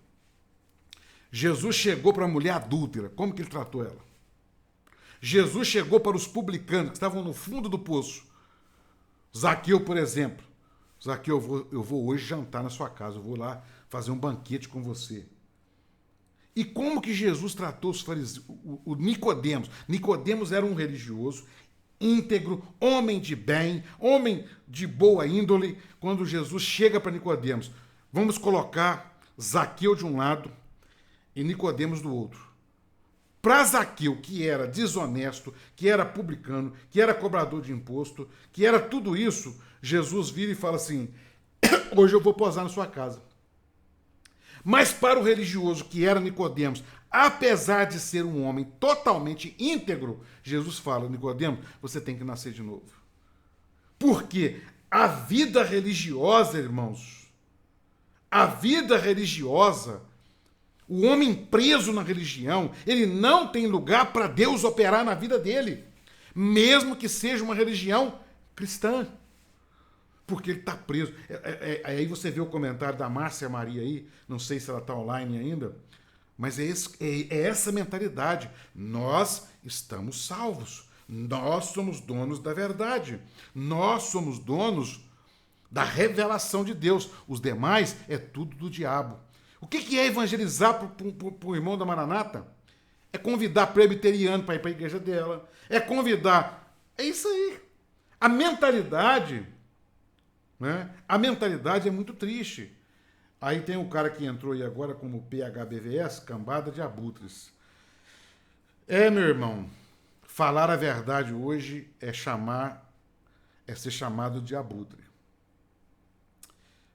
Jesus chegou para a mulher adúltera. Como que ele tratou ela? Jesus chegou para os publicanos que estavam no fundo do poço. Zaqueu, por exemplo. Zaqueu, eu vou hoje jantar na sua casa, eu vou lá fazer um banquete com você. E como que Jesus tratou os fariseus, o Nicodemos? Nicodemos era um religioso, íntegro, homem de bem, homem de boa índole. Quando Jesus chega para Nicodemos, vamos colocar Zaqueu de um lado e Nicodemos do outro. Para Zaqueu, que era desonesto, que era publicano, que era cobrador de imposto, que era tudo isso, Jesus vira e fala assim: hoje eu vou posar na sua casa. Mas para o religioso, que era Nicodemos, apesar de ser um homem totalmente íntegro, Jesus fala: Nicodemos, você tem que nascer de novo. Porque a vida religiosa, irmãos, a vida religiosa, o homem preso na religião, ele não tem lugar para Deus operar na vida dele, mesmo que seja uma religião cristã. Porque ele está preso. Aí você vê o comentário da Márcia Maria aí, não sei se ela está online ainda, mas é essa mentalidade. Nós estamos salvos. Nós somos donos da verdade. Nós somos donos da revelação de Deus. Os demais é tudo do diabo. O que é evangelizar para o irmão da Maranata? É convidar presbiteriano para ir para a igreja dela. É convidar. É isso aí. A mentalidade... né? A mentalidade é muito triste. Aí tem um cara que entrou aí agora como PHBVS, cambada de abutres. Meu irmão, falar a verdade hoje é ser chamado de abutre.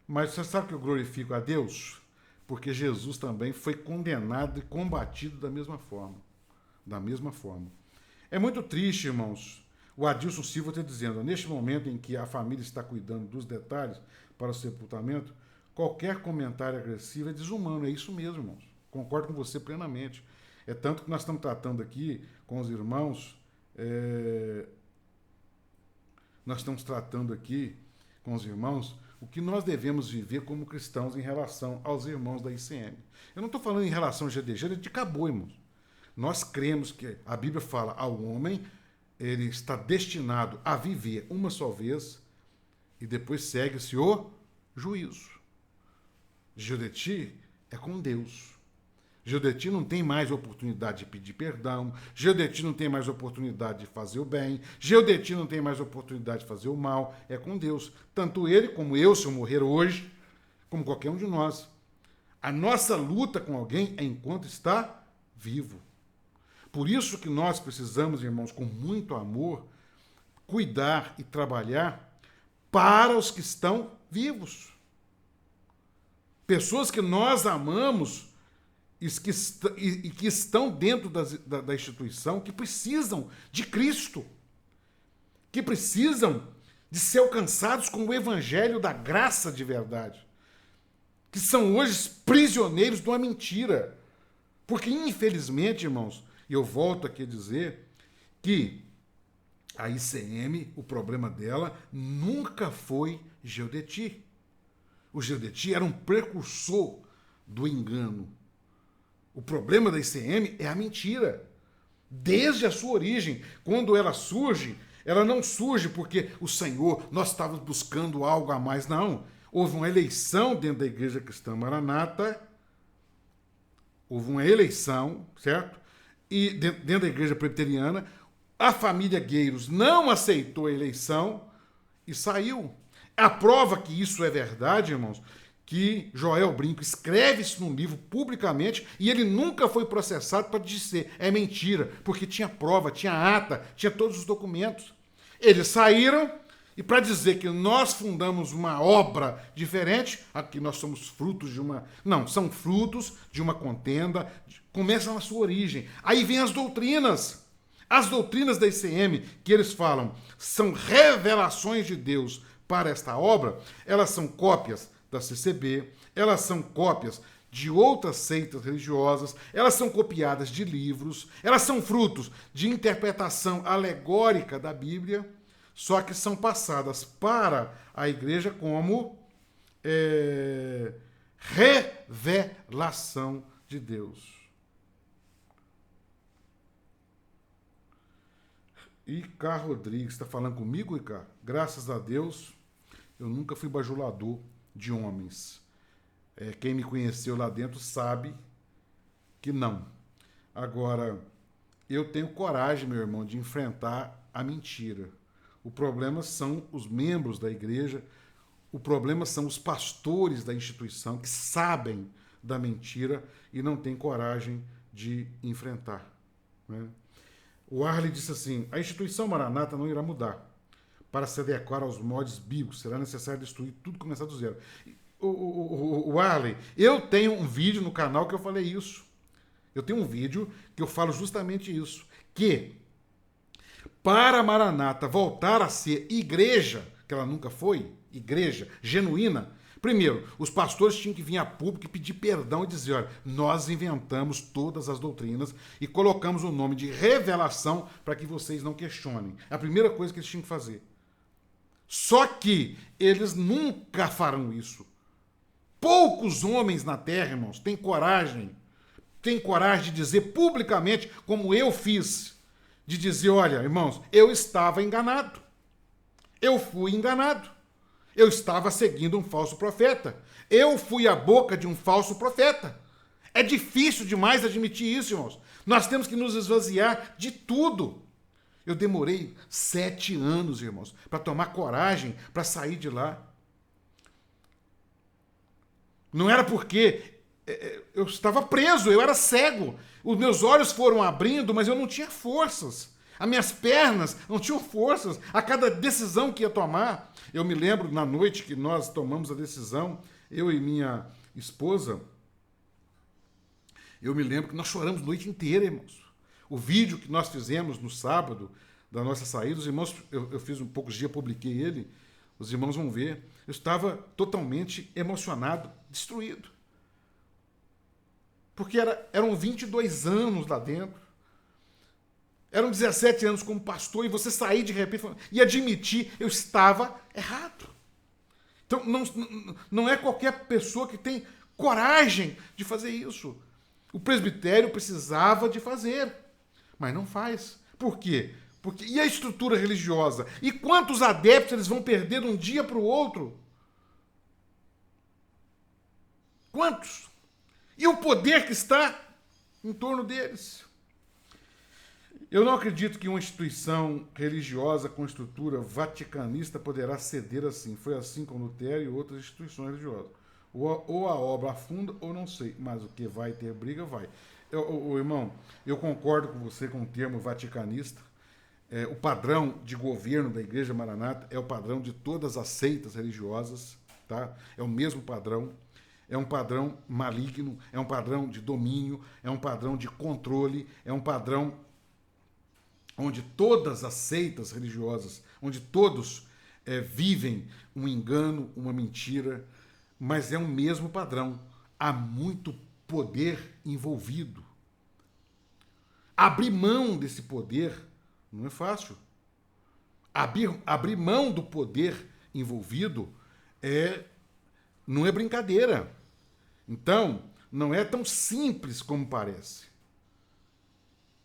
Mas você sabe que eu glorifico a Deus? Porque Jesus também foi condenado e combatido da mesma forma. Da mesma forma. É muito triste, irmãos, o Adilson Silva está dizendo: neste momento em que a família está cuidando dos detalhes para o sepultamento, qualquer comentário agressivo é desumano. É isso mesmo, irmãos. Concordo com você plenamente. É tanto que nós estamos tratando aqui com os irmãos, o que nós devemos viver como cristãos em relação aos irmãos da ICM. Eu não estou falando em relação ao GDG, ele acabou, irmãos. Nós cremos que a Bíblia fala ao homem, ele está destinado a viver uma só vez e depois segue-se o juízo. Judeti é com Deus. Judeti não tem mais oportunidade de pedir perdão. Judeti não tem mais oportunidade de fazer o bem. Judeti não tem mais oportunidade de fazer o mal. É com Deus. Tanto ele como eu, se eu morrer hoje, como qualquer um de nós. A nossa luta com alguém é enquanto está vivo. Por isso que nós precisamos, irmãos, com muito amor, cuidar e trabalhar para os que estão vivos. Pessoas que nós amamos e que estão dentro da instituição, que precisam de Cristo, que precisam de ser alcançados com o evangelho da graça de verdade, que são hoje prisioneiros de uma mentira. Porque, infelizmente, irmãos, e eu volto aqui a dizer que a ICM, o problema dela nunca foi Geodeti. O Geodeti era um precursor do engano. O problema da ICM é a mentira. Desde a sua origem, quando ela surge, ela não surge porque o Senhor, nós estávamos buscando algo a mais, não. Houve uma eleição dentro da Igreja Cristã Maranata, houve uma eleição, certo? E dentro da igreja presbiteriana, a família Gueiros não aceitou a eleição e saiu. A prova que isso é verdade, irmãos, que Joel Brinco escreve isso num livro publicamente e ele nunca foi processado para dizer é mentira, porque tinha prova, tinha ata, tinha todos os documentos. Eles saíram e para dizer que nós fundamos uma obra diferente, aqui nós somos frutos de uma... Não, são frutos de uma contenda, começam na sua origem. Aí vem as doutrinas. As doutrinas da ICM, que eles falam, são revelações de Deus para esta obra, elas são cópias da CCB, elas são cópias de outras seitas religiosas, elas são copiadas de livros, elas são frutos de interpretação alegórica da Bíblia, só que são passadas para a igreja como revelação de Deus. Icá Rodrigues, está falando comigo, Icá? Graças a Deus, eu nunca fui bajulador de homens. Quem me conheceu lá dentro sabe que não. Agora, eu tenho coragem, meu irmão, de enfrentar a mentira. O problema são os membros da igreja, o problema são os pastores da instituição que sabem da mentira e não têm coragem de enfrentar. Né? O Arley disse assim: a instituição Maranata não irá mudar. Para se adequar aos moldes bíblicos, será necessário destruir tudo e começar do zero. O Arley, eu tenho um vídeo no canal que eu falei isso. Eu tenho um vídeo que eu falo justamente isso. Que para a Maranata voltar a ser igreja, que ela nunca foi, igreja genuína, primeiro, os pastores tinham que vir a público e pedir perdão e dizer: olha, nós inventamos todas as doutrinas e colocamos o nome de revelação para que vocês não questionem. É a primeira coisa que eles tinham que fazer. Só que eles nunca farão isso. Poucos homens na terra, irmãos, têm coragem de dizer publicamente, como eu fiz, de dizer: olha, irmãos, eu estava enganado. Eu fui enganado. Eu estava seguindo um falso profeta. Eu fui a boca de um falso profeta. É difícil demais admitir isso, irmãos. Nós temos que nos esvaziar de tudo. Eu demorei 7 anos, irmãos, para tomar coragem para sair de lá. Não era porque eu estava preso, eu era cego. Os meus olhos foram abrindo, mas eu não tinha forças. As minhas pernas não tinham forças. A cada decisão que ia tomar, eu me lembro na noite que nós tomamos a decisão, eu e minha esposa, eu me lembro que nós choramos a noite inteira, irmãos. O vídeo que nós fizemos no sábado, da nossa saída, os irmãos, eu fiz um poucos dias, publiquei ele, os irmãos vão ver. Eu estava totalmente emocionado, destruído. Porque eram 22 anos lá dentro. Eram 17 anos como pastor e você sair de repente e admitir: eu estava errado. Então, não é qualquer pessoa que tem coragem de fazer isso. O presbitério precisava de fazer, mas não faz. Por quê? E a estrutura religiosa? E quantos adeptos eles vão perder de um dia para o outro? Quantos? E o poder que está em torno deles? Eu não acredito que uma instituição religiosa com estrutura vaticanista poderá ceder assim. Foi assim com Lutero e outras instituições religiosas. Ou a obra afunda, ou não sei. Mas o que vai ter briga, vai. Irmão, eu concordo com você com o termo vaticanista. O padrão de governo da Igreja Maranata é o padrão de todas as seitas religiosas. Tá? É o mesmo padrão. É um padrão maligno, é um padrão de domínio, é um padrão de controle, é um padrão onde todas as seitas religiosas, onde todos vivem um engano, uma mentira, mas é o mesmo padrão. Há muito poder envolvido. Abrir mão desse poder não é fácil. Abrir mão do poder envolvido não é brincadeira. Então, não é tão simples como parece.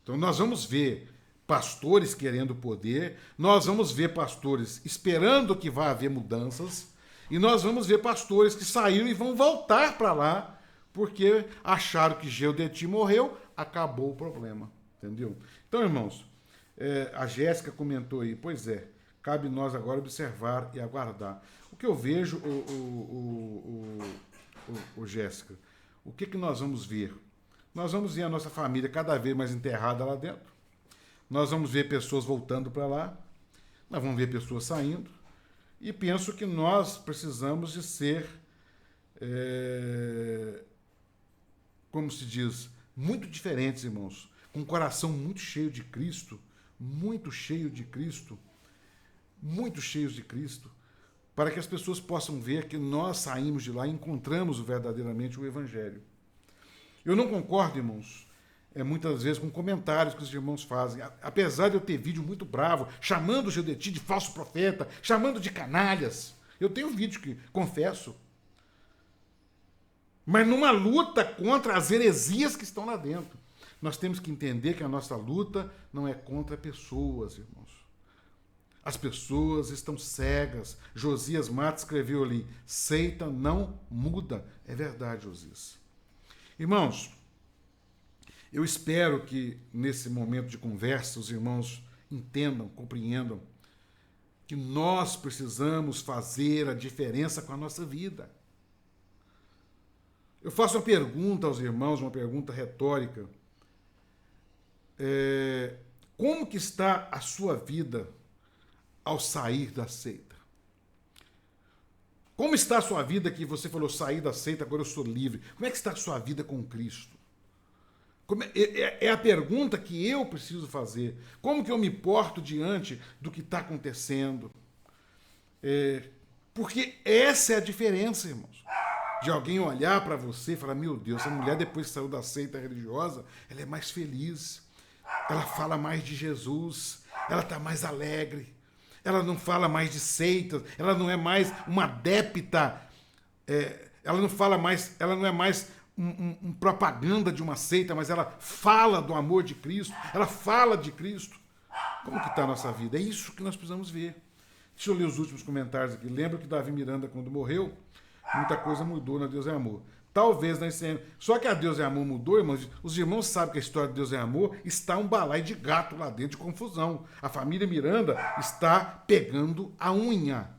Então, nós vamos ver pastores querendo poder, nós vamos ver pastores esperando que vá haver mudanças, e nós vamos ver pastores que saíram e vão voltar para lá, porque acharam que Geodeti morreu, acabou o problema. Entendeu? Então, irmãos, a Jéssica comentou aí, pois é, cabe nós agora observar e aguardar. O que eu vejo, Jéssica, o que nós vamos ver? Nós vamos ver a nossa família cada vez mais enterrada lá dentro. Nós vamos ver pessoas voltando para lá. Nós vamos ver pessoas saindo. E penso que nós precisamos de ser, como se diz, muito diferentes, irmãos. Com um coração muito cheio de Cristo, muito cheio de Cristo, muito cheios de Cristo, para que as pessoas possam ver que nós saímos de lá e encontramos verdadeiramente o Evangelho. Eu não concordo, irmãos, muitas vezes com comentários que os irmãos fazem. Apesar de eu ter vídeo muito bravo, chamando o Geodeti de falso profeta, chamando de canalhas. Eu tenho vídeo que confesso. Mas numa luta contra as heresias que estão lá dentro. Nós temos que entender que a nossa luta não é contra pessoas, irmãos. As pessoas estão cegas. Josias Matos escreveu ali, seita não muda. É verdade, Josias. Irmãos, eu espero que nesse momento de conversa os irmãos entendam, compreendam que nós precisamos fazer a diferença com a nossa vida. Eu faço uma pergunta aos irmãos, uma pergunta retórica. Como que está a sua vida ao sair da seita? Como está a sua vida que você falou, sair da seita, agora eu sou livre? Como é que está a sua vida com Cristo? É a pergunta que eu preciso fazer. Como que eu me porto diante do que está acontecendo? Porque essa é a diferença, irmãos. De alguém olhar para você e falar, meu Deus, essa mulher depois que saiu da seita religiosa, ela é mais feliz. Ela fala mais de Jesus. Ela está mais alegre. Ela não fala mais de seitas. Ela não é mais uma adepta. Ela não é mais um propaganda de uma seita, mas ela fala do amor de Cristo, ela fala de Cristo. Como que está a nossa vida? É isso que nós precisamos ver. Deixa eu ler os últimos comentários aqui. Lembra que Davi Miranda, quando morreu, muita coisa mudou na Deus é Amor. Talvez na ICM. Só que a Deus é Amor mudou, irmãos. Os irmãos sabem que a história de Deus é Amor está um balaio de gato lá dentro, de confusão. A família Miranda está pegando a unha.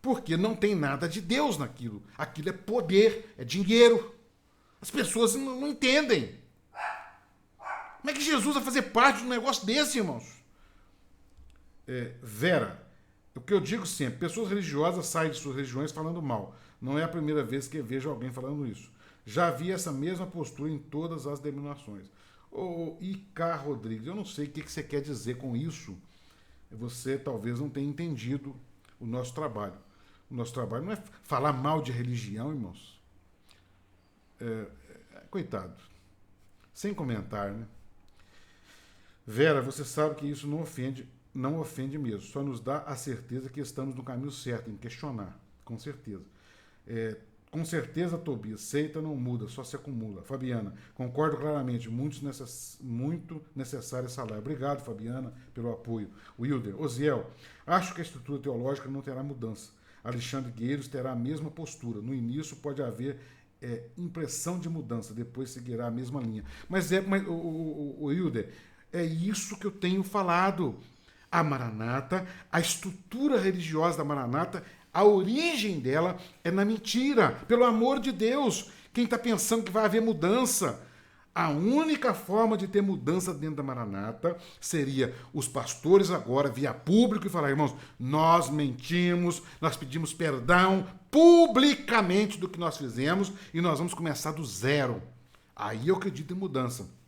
Porque não tem nada de Deus naquilo. Aquilo é poder, é dinheiro. As pessoas não entendem. Como é que Jesus vai fazer parte de um negócio desse, irmãos? Vera, o que eu digo sempre, pessoas religiosas saem de suas religiões falando mal. Não é a primeira vez que eu vejo alguém falando isso. Já vi essa mesma postura em todas as denominações. I.K. Rodrigues, eu não sei o que você quer dizer com isso. Você talvez não tenha entendido o nosso trabalho. O nosso trabalho não é falar mal de religião, irmãos. Coitado. Sem comentar, né? Vera, você sabe que isso não ofende mesmo. Só nos dá a certeza que estamos no caminho certo, em questionar. Com certeza. Com certeza, Tobias, seita não muda, só se acumula. Fabiana, concordo claramente, muito necessária essa live. Obrigado, Fabiana, pelo apoio. Wilder, Osiel, acho que a estrutura teológica não terá mudança. Alexandre Gueiros terá a mesma postura. No início pode haver impressão de mudança, depois seguirá a mesma linha. Mas o Wilder, é isso que eu tenho falado. A Maranata, a estrutura religiosa da Maranata, a origem dela é na mentira. Pelo amor de Deus, quem está pensando que vai haver mudança? A única forma de ter mudança dentro da Maranata seria os pastores agora, via público, e falar, irmãos, nós mentimos, nós pedimos perdão publicamente do que nós fizemos e nós vamos começar do zero. Aí eu acredito em mudança.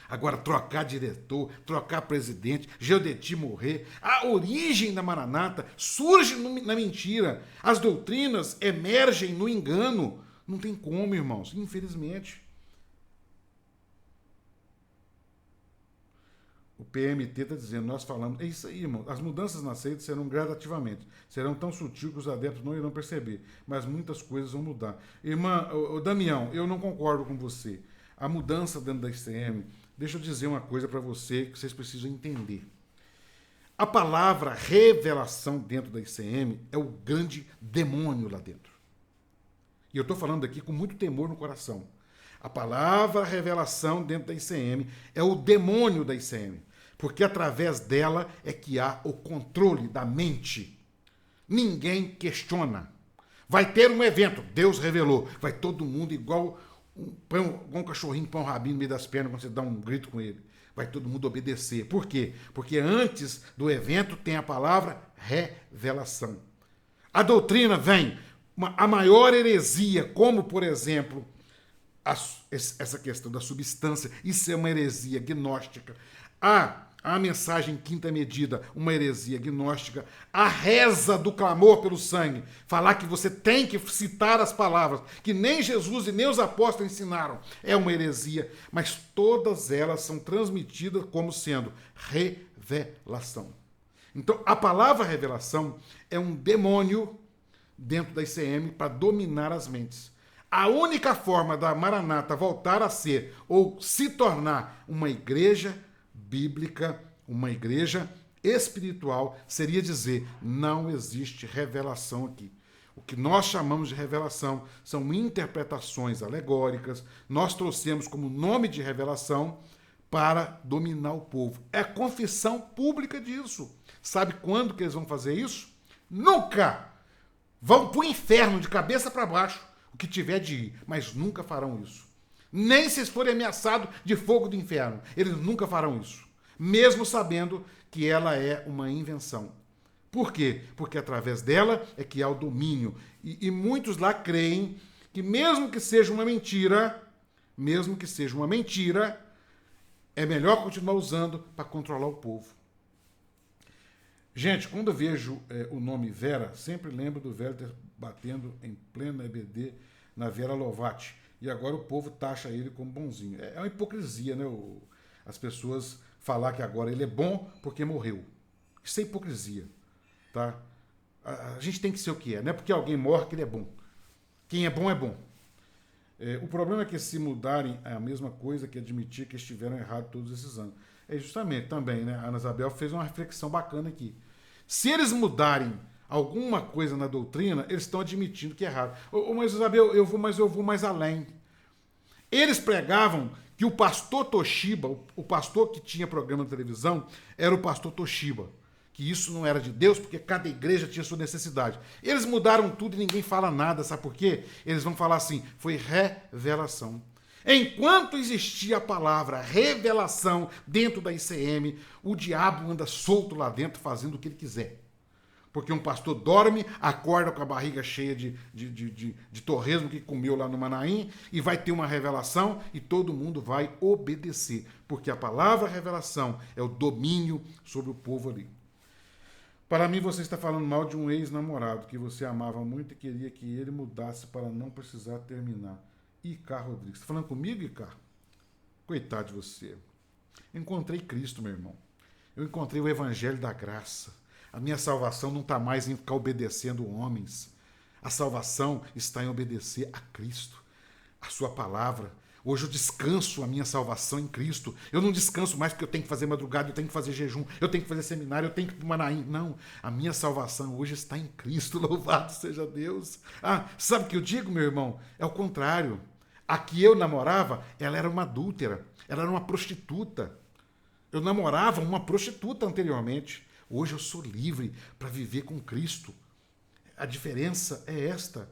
Agora, trocar diretor, trocar presidente, Geodeti morrer, a origem da Maranata surge na mentira. As doutrinas emergem no engano. Não tem como, irmãos, infelizmente. O PMT está dizendo, nós falamos, é isso aí, irmão, as mudanças na seita serão gradativamente, serão tão sutis que os adeptos não irão perceber, mas muitas coisas vão mudar. Irmã, Damião, eu não concordo com você. A mudança dentro da ICM, deixa eu dizer uma coisa para você que vocês precisam entender. A palavra revelação dentro da ICM é o grande demônio lá dentro. E eu estou falando aqui com muito temor no coração. A palavra revelação dentro da ICM é o demônio da ICM. Porque através dela é que há o controle da mente. Ninguém questiona. Vai ter um evento, Deus revelou. Vai todo mundo igual um cachorrinho põe um rabinho no meio das pernas quando você dá um grito com ele. Vai todo mundo obedecer. Por quê? Porque antes do evento tem a palavra revelação. A doutrina vem, a maior heresia, como por exemplo, essa questão da substância, isso é uma heresia gnóstica. A mensagem quinta medida, uma heresia gnóstica. A reza do clamor pelo sangue, falar que você tem que citar as palavras, que nem Jesus e nem os apóstolos ensinaram, é uma heresia, mas todas elas são transmitidas como sendo revelação. Então, a palavra revelação é um demônio dentro da ICM para dominar as mentes. A única forma da Maranata voltar a ser ou se tornar uma igreja bíblica, uma igreja espiritual, seria dizer: não existe revelação aqui. O que nós chamamos de revelação são interpretações alegóricas. Nós trouxemos como nome de revelação para dominar o povo. É confissão pública disso. Sabe quando que eles vão fazer isso? Nunca! Vão para o inferno de cabeça para baixo, o que tiver de ir, mas nunca farão isso. Nem se forem ameaçados de fogo do inferno, eles nunca farão isso. Mesmo sabendo que ela é uma invenção. Por quê? Porque através dela é que há o domínio. E muitos lá creem que mesmo que seja uma mentira, é melhor continuar usando para controlar o povo. Gente, quando eu vejo o nome Vera, sempre lembro do Vera batendo em plena EBD na Vera Lovati. E agora o povo taxa ele como bonzinho. É uma hipocrisia, né? As pessoas falar que agora ele é bom porque morreu. Isso é hipocrisia. Tá? A gente tem que ser o que é. Não é porque alguém morre que ele é bom. Quem é bom é bom. O problema é que se mudarem é a mesma coisa que admitir que estiveram errados todos esses anos. É justamente também, né? A Ana Isabel fez uma reflexão bacana aqui. Se eles mudarem alguma coisa na doutrina, eles estão admitindo que é errado. Mas Isabel, eu vou mais além. Eles pregavam que o pastor Toshiba, o pastor que tinha programa de televisão, era o pastor Toshiba. Que isso não era de Deus, porque cada igreja tinha sua necessidade. Eles mudaram tudo e ninguém fala nada, sabe por quê? Eles vão falar assim, foi revelação. Enquanto existia a palavra revelação dentro da ICM, o diabo anda solto lá dentro fazendo o que ele quiser. Porque um pastor dorme, acorda com a barriga cheia de torresmo que comeu lá no Manaim e vai ter uma revelação e todo mundo vai obedecer. Porque a palavra revelação é o domínio sobre o povo ali. Para mim, você está falando mal de um ex-namorado que você amava muito e queria que ele mudasse para não precisar terminar. Icá Rodrigues. Está falando comigo, Icá? Coitado de você. Eu encontrei Cristo, meu irmão. Eu encontrei o Evangelho da Graça. A minha salvação não está mais em ficar obedecendo homens. A salvação está em obedecer a Cristo, a sua palavra. Hoje eu descanso a minha salvação em Cristo. Eu não descanso mais porque eu tenho que fazer madrugada, eu tenho que fazer jejum, eu tenho que fazer seminário, eu tenho que ir para o Manaim. Não, a minha salvação hoje está em Cristo. Louvado seja Deus. Sabe o que eu digo, meu irmão? É o contrário. A que eu namorava, ela era uma adúltera, ela era uma prostituta. Eu namorava uma prostituta anteriormente. Hoje eu sou livre para viver com Cristo. A diferença é esta.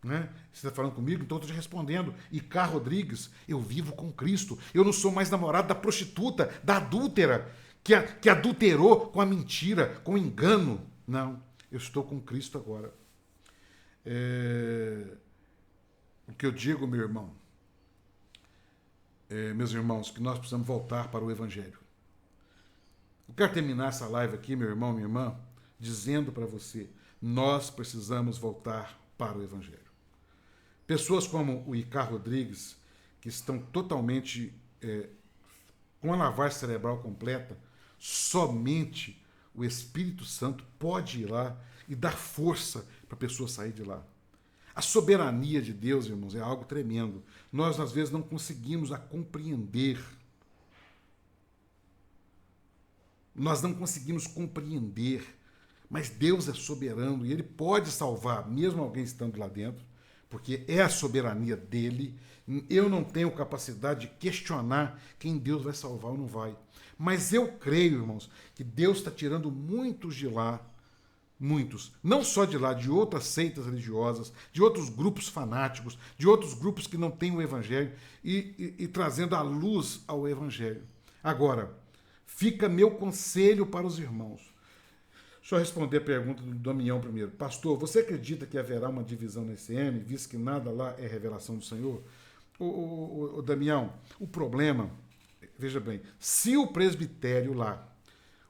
Né? Você está falando comigo? Então eu estou te respondendo. Icá Rodrigues, eu vivo com Cristo. Eu não sou mais namorado da prostituta, da adúltera, que adulterou com a mentira, com o engano. Não, eu estou com Cristo agora. O que eu digo, meu irmão, meus irmãos, que nós precisamos voltar para o Evangelho. Eu quero terminar essa live aqui, meu irmão, minha irmã, dizendo para você, nós precisamos voltar para o Evangelho. Pessoas como o Icá Rodrigues, que estão totalmente com a lavagem cerebral completa, somente o Espírito Santo pode ir lá e dar força para a pessoa sair de lá. A soberania de Deus, irmãos, é algo tremendo. Nós, às vezes, não conseguimos a compreender. Nós não conseguimos compreender, mas Deus é soberano e Ele pode salvar, mesmo alguém estando lá dentro, porque é a soberania dEle. Eu não tenho capacidade de questionar quem Deus vai salvar ou não vai. Mas eu creio, irmãos, que Deus está tirando muitos de lá, muitos, não só de lá, de outras seitas religiosas, de outros grupos fanáticos, de outros grupos que não têm o Evangelho e trazendo a luz ao Evangelho. Agora, fica meu conselho para os irmãos. Deixa eu responder a pergunta do Damião primeiro. Pastor, você acredita que haverá uma divisão na ICM, visto que nada lá é revelação do Senhor? Ô Damião, o problema, veja bem, se o presbitério lá,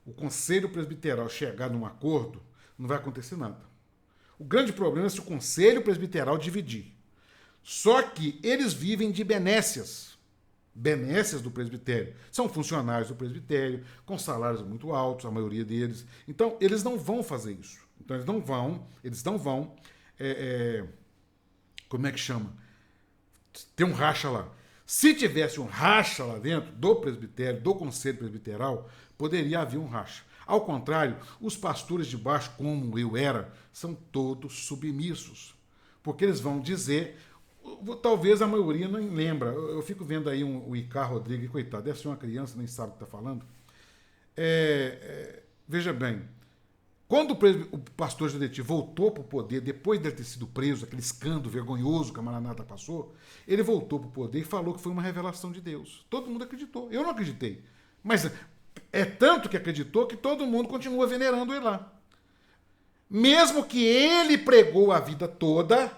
o conselho presbiteral chegar num acordo, não vai acontecer nada. O grande problema é se o conselho presbiteral dividir. Só que eles vivem de benécias. Benécias do presbitério. São funcionários do presbitério, com salários muito altos, a maioria deles. Então, eles não vão fazer isso. Então, eles não vão, como é que chama? Tem um racha lá. Se tivesse um racha lá dentro do presbitério, do conselho presbiteral, poderia haver um racha. Ao contrário, os pastores de baixo, como eu era, são todos submissos. Porque eles vão dizer, talvez a maioria não lembra. Eu fico vendo aí o Icár Rodrigues, coitado, deve ser uma criança, nem sabe o que está falando. Veja bem, quando o pastor Judeti voltou para o poder, depois de ter sido preso, aquele escândalo vergonhoso que a Maranata passou, ele voltou para o poder e falou que foi uma revelação de Deus. Todo mundo acreditou. Eu não acreditei. Mas é tanto que acreditou que todo mundo continua venerando ele lá. Mesmo que ele pregou a vida toda,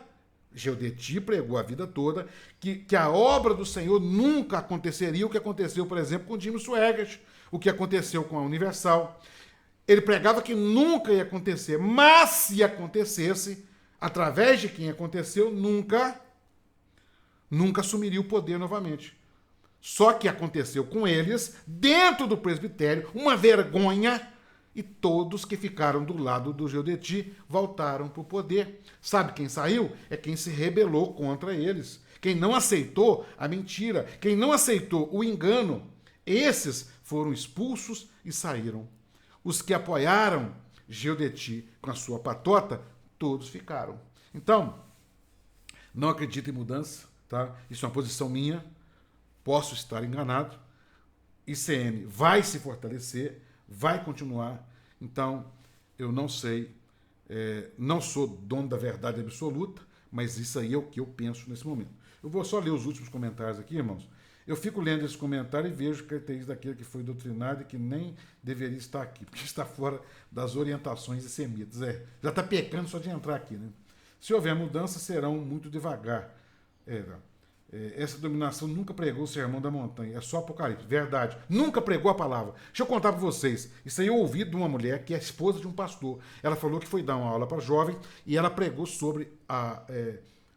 Judeti pregou a vida toda, que a obra do Senhor nunca aconteceria o que aconteceu, por exemplo, com o Jimmy Swaggart, o que aconteceu com a Universal. Ele pregava que nunca ia acontecer, mas se acontecesse, através de quem aconteceu, nunca assumiria o poder novamente. Só que aconteceu com eles, dentro do presbitério, uma vergonha, e todos que ficaram do lado do Judeti voltaram para o poder. Sabe quem saiu? É quem se rebelou contra eles. Quem não aceitou a mentira, quem não aceitou o engano, esses foram expulsos e saíram. Os que apoiaram Judeti com a sua patota, todos ficaram. Então, não acredito em mudança, tá? Isso é uma posição minha, posso estar enganado. ICM vai se fortalecer, vai continuar. Então, eu não sei, não sou dono da verdade absoluta, mas isso aí é o que eu penso nesse momento. Eu vou só ler os últimos comentários aqui, irmãos. Eu fico lendo esse comentário e vejo características daquele que foi doutrinado e que nem deveria estar aqui, porque está fora das orientações dissemitas. Já está pecando só de entrar aqui, né? Se houver mudança, serão muito devagar. Essa dominação nunca pregou o sermão da montanha, é só Apocalipse. Verdade, nunca pregou a palavra. Deixa eu contar para vocês. Isso aí eu ouvi de uma mulher que é esposa de um pastor. Ela falou que foi dar uma aula para jovens e ela pregou sobre a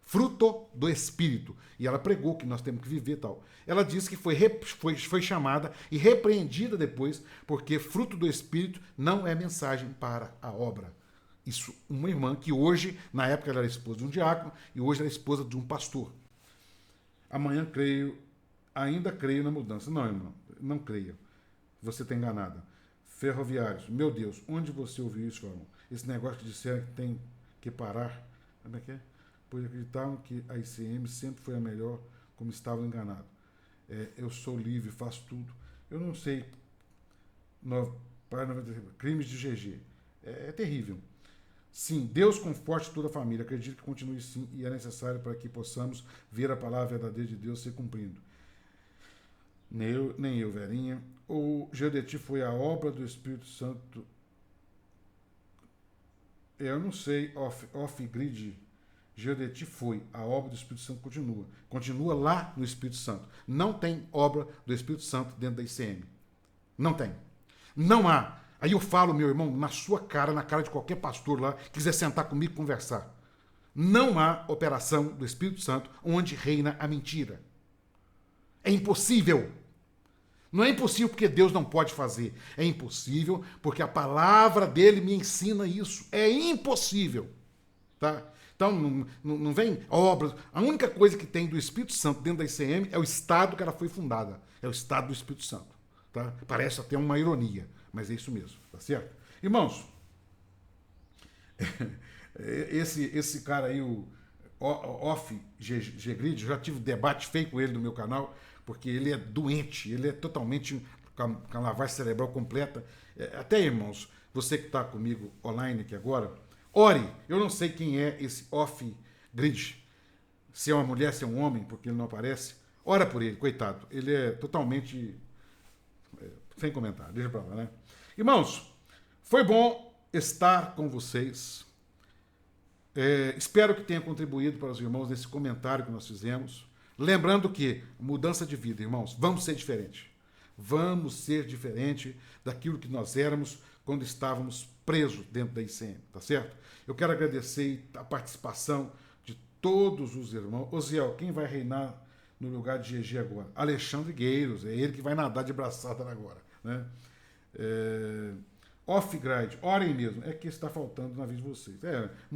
fruto do Espírito. E ela pregou que nós temos que viver tal. Ela disse que foi chamada e repreendida depois, porque fruto do Espírito não é mensagem para a obra. Isso, uma irmã que hoje, na época ela era esposa de um diácono e hoje ela é esposa de um pastor. Amanhã ainda creio na mudança. Não, irmão, não creia. Você está enganada. Ferroviários, meu Deus, onde você ouviu isso, irmão? Esse negócio que disseram que tem que parar. Como é que é? Pois acreditavam que a ICM sempre foi a melhor, como estavam enganados. Eu sou livre, faço tudo. Eu não sei. Crimes de GG. É terrível. Sim, Deus conforte toda a família. Acredito que continue sim e é necessário para que possamos ver a palavra verdadeira de Deus se cumprindo. Nem eu, Verinha. O Judeti foi a obra do Espírito Santo. Eu não sei, off-grid. Judeti foi, a obra do Espírito Santo continua. Continua lá no Espírito Santo. Não tem obra do Espírito Santo dentro da ICM. Não tem. Não há. Aí eu falo, meu irmão, na sua cara, na cara de qualquer pastor lá, que quiser sentar comigo e conversar. Não há operação do Espírito Santo onde reina a mentira. É impossível. Não é impossível porque Deus não pode fazer. É impossível porque a palavra dele me ensina isso. É impossível. Tá? Então, não vem obras. A única coisa que tem do Espírito Santo dentro da ICM é o estado que ela foi fundada. É o estado do Espírito Santo. Tá? Parece até uma ironia, mas é isso mesmo. Tá certo? Irmãos, esse cara aí, o Grid, já tive debate feio com ele no meu canal, porque ele é doente, ele é totalmente com a lavagem cerebral completa. Até, irmãos, você que está comigo online aqui agora, ore. Eu não sei quem é esse off-grid. Se é uma mulher, se é um homem, porque ele não aparece. Ora por ele, coitado. Ele é totalmente... sem comentário, deixa pra lá, né? Irmãos, foi bom estar com vocês. Espero que tenha contribuído para os irmãos nesse comentário que nós fizemos. Lembrando que mudança de vida, irmãos, vamos ser diferentes. Vamos ser diferente daquilo que nós éramos quando estávamos presos dentro da ICM, tá certo? Eu quero agradecer a participação de todos os irmãos. Osiel, quem vai reinar no lugar de GG agora? Alexandre Gueiros, é ele que vai nadar de braçada agora, né? off-grade, orem mesmo, é que está faltando na vida de vocês.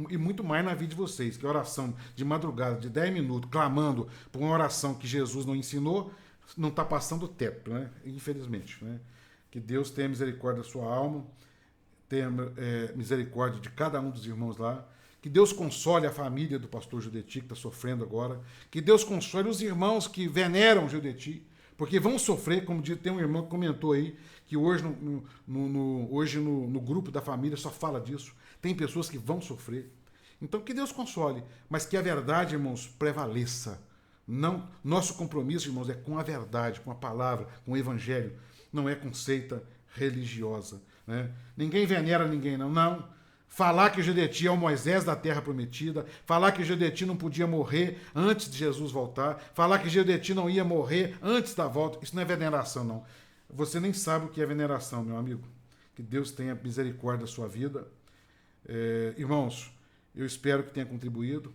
E muito mais na vida de vocês, que oração de madrugada, de 10 minutos, clamando por uma oração que Jesus não ensinou, não está passando o teto, né? Infelizmente. Né? Que Deus tenha misericórdia da sua alma, tenha misericórdia de cada um dos irmãos lá, que Deus console a família do pastor Judeti, que está sofrendo agora, que Deus console os irmãos que veneram Judeti, porque vão sofrer, como tem um irmão que comentou aí, que hoje no grupo da família só fala disso. Tem pessoas que vão sofrer. Então que Deus console, mas que a verdade, irmãos, prevaleça. Não, nosso compromisso, irmãos, é com a verdade, com a palavra, com o evangelho, não é com seita religiosa. Né? Ninguém venera ninguém, não. Não. Falar que Judeti é o Moisés da terra prometida, falar que Judeti não podia morrer antes de Jesus voltar, falar que Judeti não ia morrer antes da volta, isso não é veneração, não. Você nem sabe o que é veneração, meu amigo. Que Deus tenha misericórdia da sua vida. Irmãos, eu espero que tenha contribuído.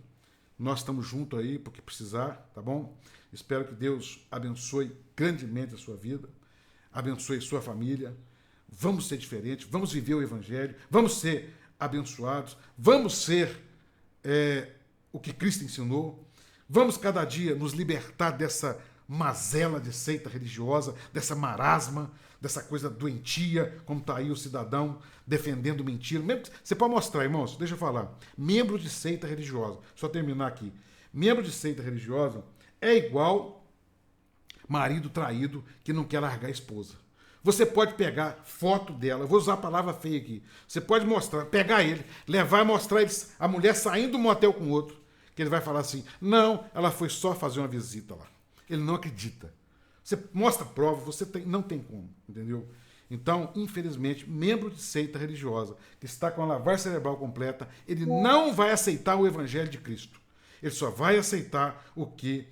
Nós estamos juntos aí, porque precisar, tá bom? Espero que Deus abençoe grandemente a sua vida, abençoe a sua família. Vamos ser diferentes, vamos viver o evangelho, vamos ser abençoados, vamos ser o que Cristo ensinou, vamos cada dia nos libertar dessa mazela de seita religiosa, dessa marasma, dessa coisa doentia, como está aí o cidadão defendendo mentira. Você pode mostrar, irmãos, deixa eu falar. Membro de seita religiosa, só terminar aqui. Membro de seita religiosa é igual marido traído que não quer largar a esposa. Você pode pegar foto dela, vou usar a palavra feia aqui. Você pode mostrar, pegar ele, levar e mostrar a mulher saindo do motel com outro, que ele vai falar assim, não, ela foi só fazer uma visita lá. Ele não acredita. Você mostra a prova, não tem como, entendeu? Então, infelizmente, membro de seita religiosa que está com a lavagem cerebral completa, ele não vai aceitar o evangelho de Cristo. Ele só vai aceitar o que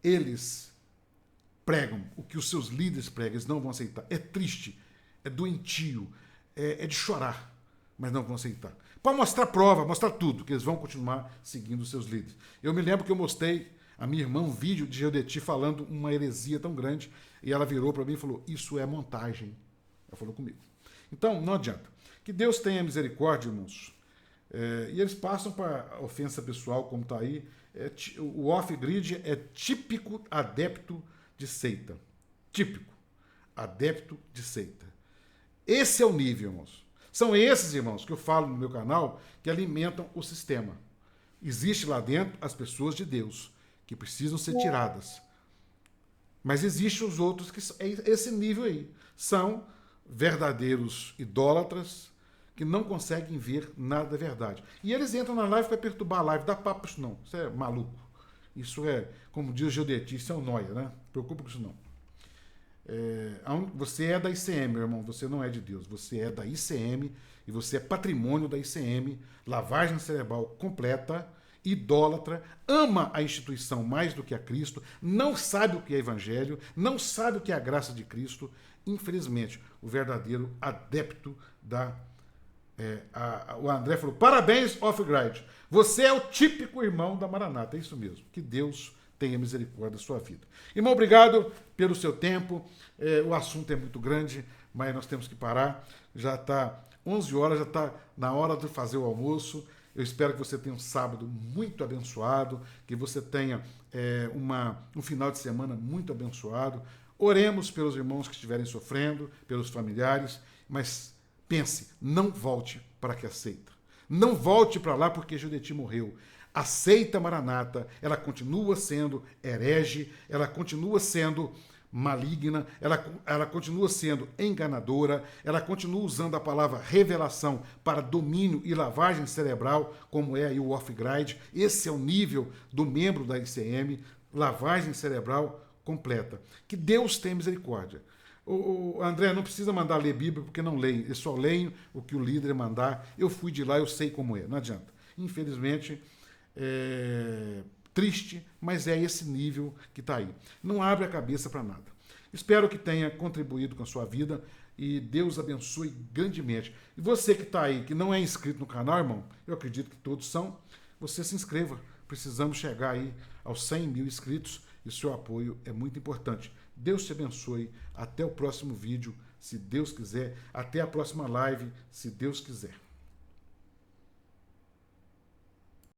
eles pregam, o que os seus líderes pregam, eles não vão aceitar. É triste, é doentio, é de chorar, mas não vão aceitar. Para mostrar prova, mostrar tudo, que eles vão continuar seguindo os seus líderes. Eu me lembro que eu mostrei a minha irmã um vídeo de Judeti falando uma heresia tão grande, e ela virou para mim e falou, isso é montagem. Ela falou comigo. Então, não adianta. Que Deus tenha misericórdia, irmãos. E eles passam para a ofensa pessoal, como está aí. O off-grid é típico adepto de seita. Típico. Adepto de seita. Esse é o nível, irmãos. São esses, irmãos, que eu falo no meu canal, que alimentam o sistema. Existe lá dentro as pessoas de Deus, que precisam ser tiradas. Mas existem os outros que é esse nível aí. São verdadeiros idólatras que não conseguem ver nada da verdade. E eles entram na live para perturbar a live. Dá papo isso não. Isso é maluco. Isso é, como diz o Judeti, isso é um noia, né? Não preocupa com isso não. Você é da ICM, meu irmão, você não é de Deus. Você é da ICM e você é patrimônio da ICM, lavagem cerebral completa, idólatra, ama a instituição mais do que a Cristo, não sabe o que é evangelho, não sabe o que é a graça de Cristo. Infelizmente, o verdadeiro adepto da... o André falou, parabéns, off-grade. Você é o típico irmão da Maranata, é isso mesmo. Que Deus tenha misericórdia da sua vida. Irmão, obrigado pelo seu tempo. O assunto é muito grande, mas nós temos que parar. Já está 11 horas, já está na hora de fazer o almoço. Eu espero que você tenha um sábado muito abençoado, que você tenha um final de semana muito abençoado. Oremos pelos irmãos que estiverem sofrendo, pelos familiares, mas pense, não volte para que aceita. Não volte para lá porque Judeti morreu. A seita Maranata, ela continua sendo herege, ela continua sendo maligna, ela continua sendo enganadora, ela continua usando a palavra revelação para domínio e lavagem cerebral, como é aí o off-grade. Esse é o nível do membro da ICM, lavagem cerebral completa. Que Deus tenha misericórdia. O André, não precisa mandar ler Bíblia, porque não leio. Eu só leio o que o líder mandar. Eu fui de lá, eu sei como é. Não adianta. Infelizmente, triste, mas é esse nível que está aí. Não abre a cabeça para nada. Espero que tenha contribuído com a sua vida e Deus abençoe grandemente. E você que está aí, que não é inscrito no canal, irmão, eu acredito que todos são, você se inscreva. Precisamos chegar aí aos 100 mil inscritos e o seu apoio é muito importante. Deus te abençoe. Até o próximo vídeo, se Deus quiser. Até a próxima live, se Deus quiser.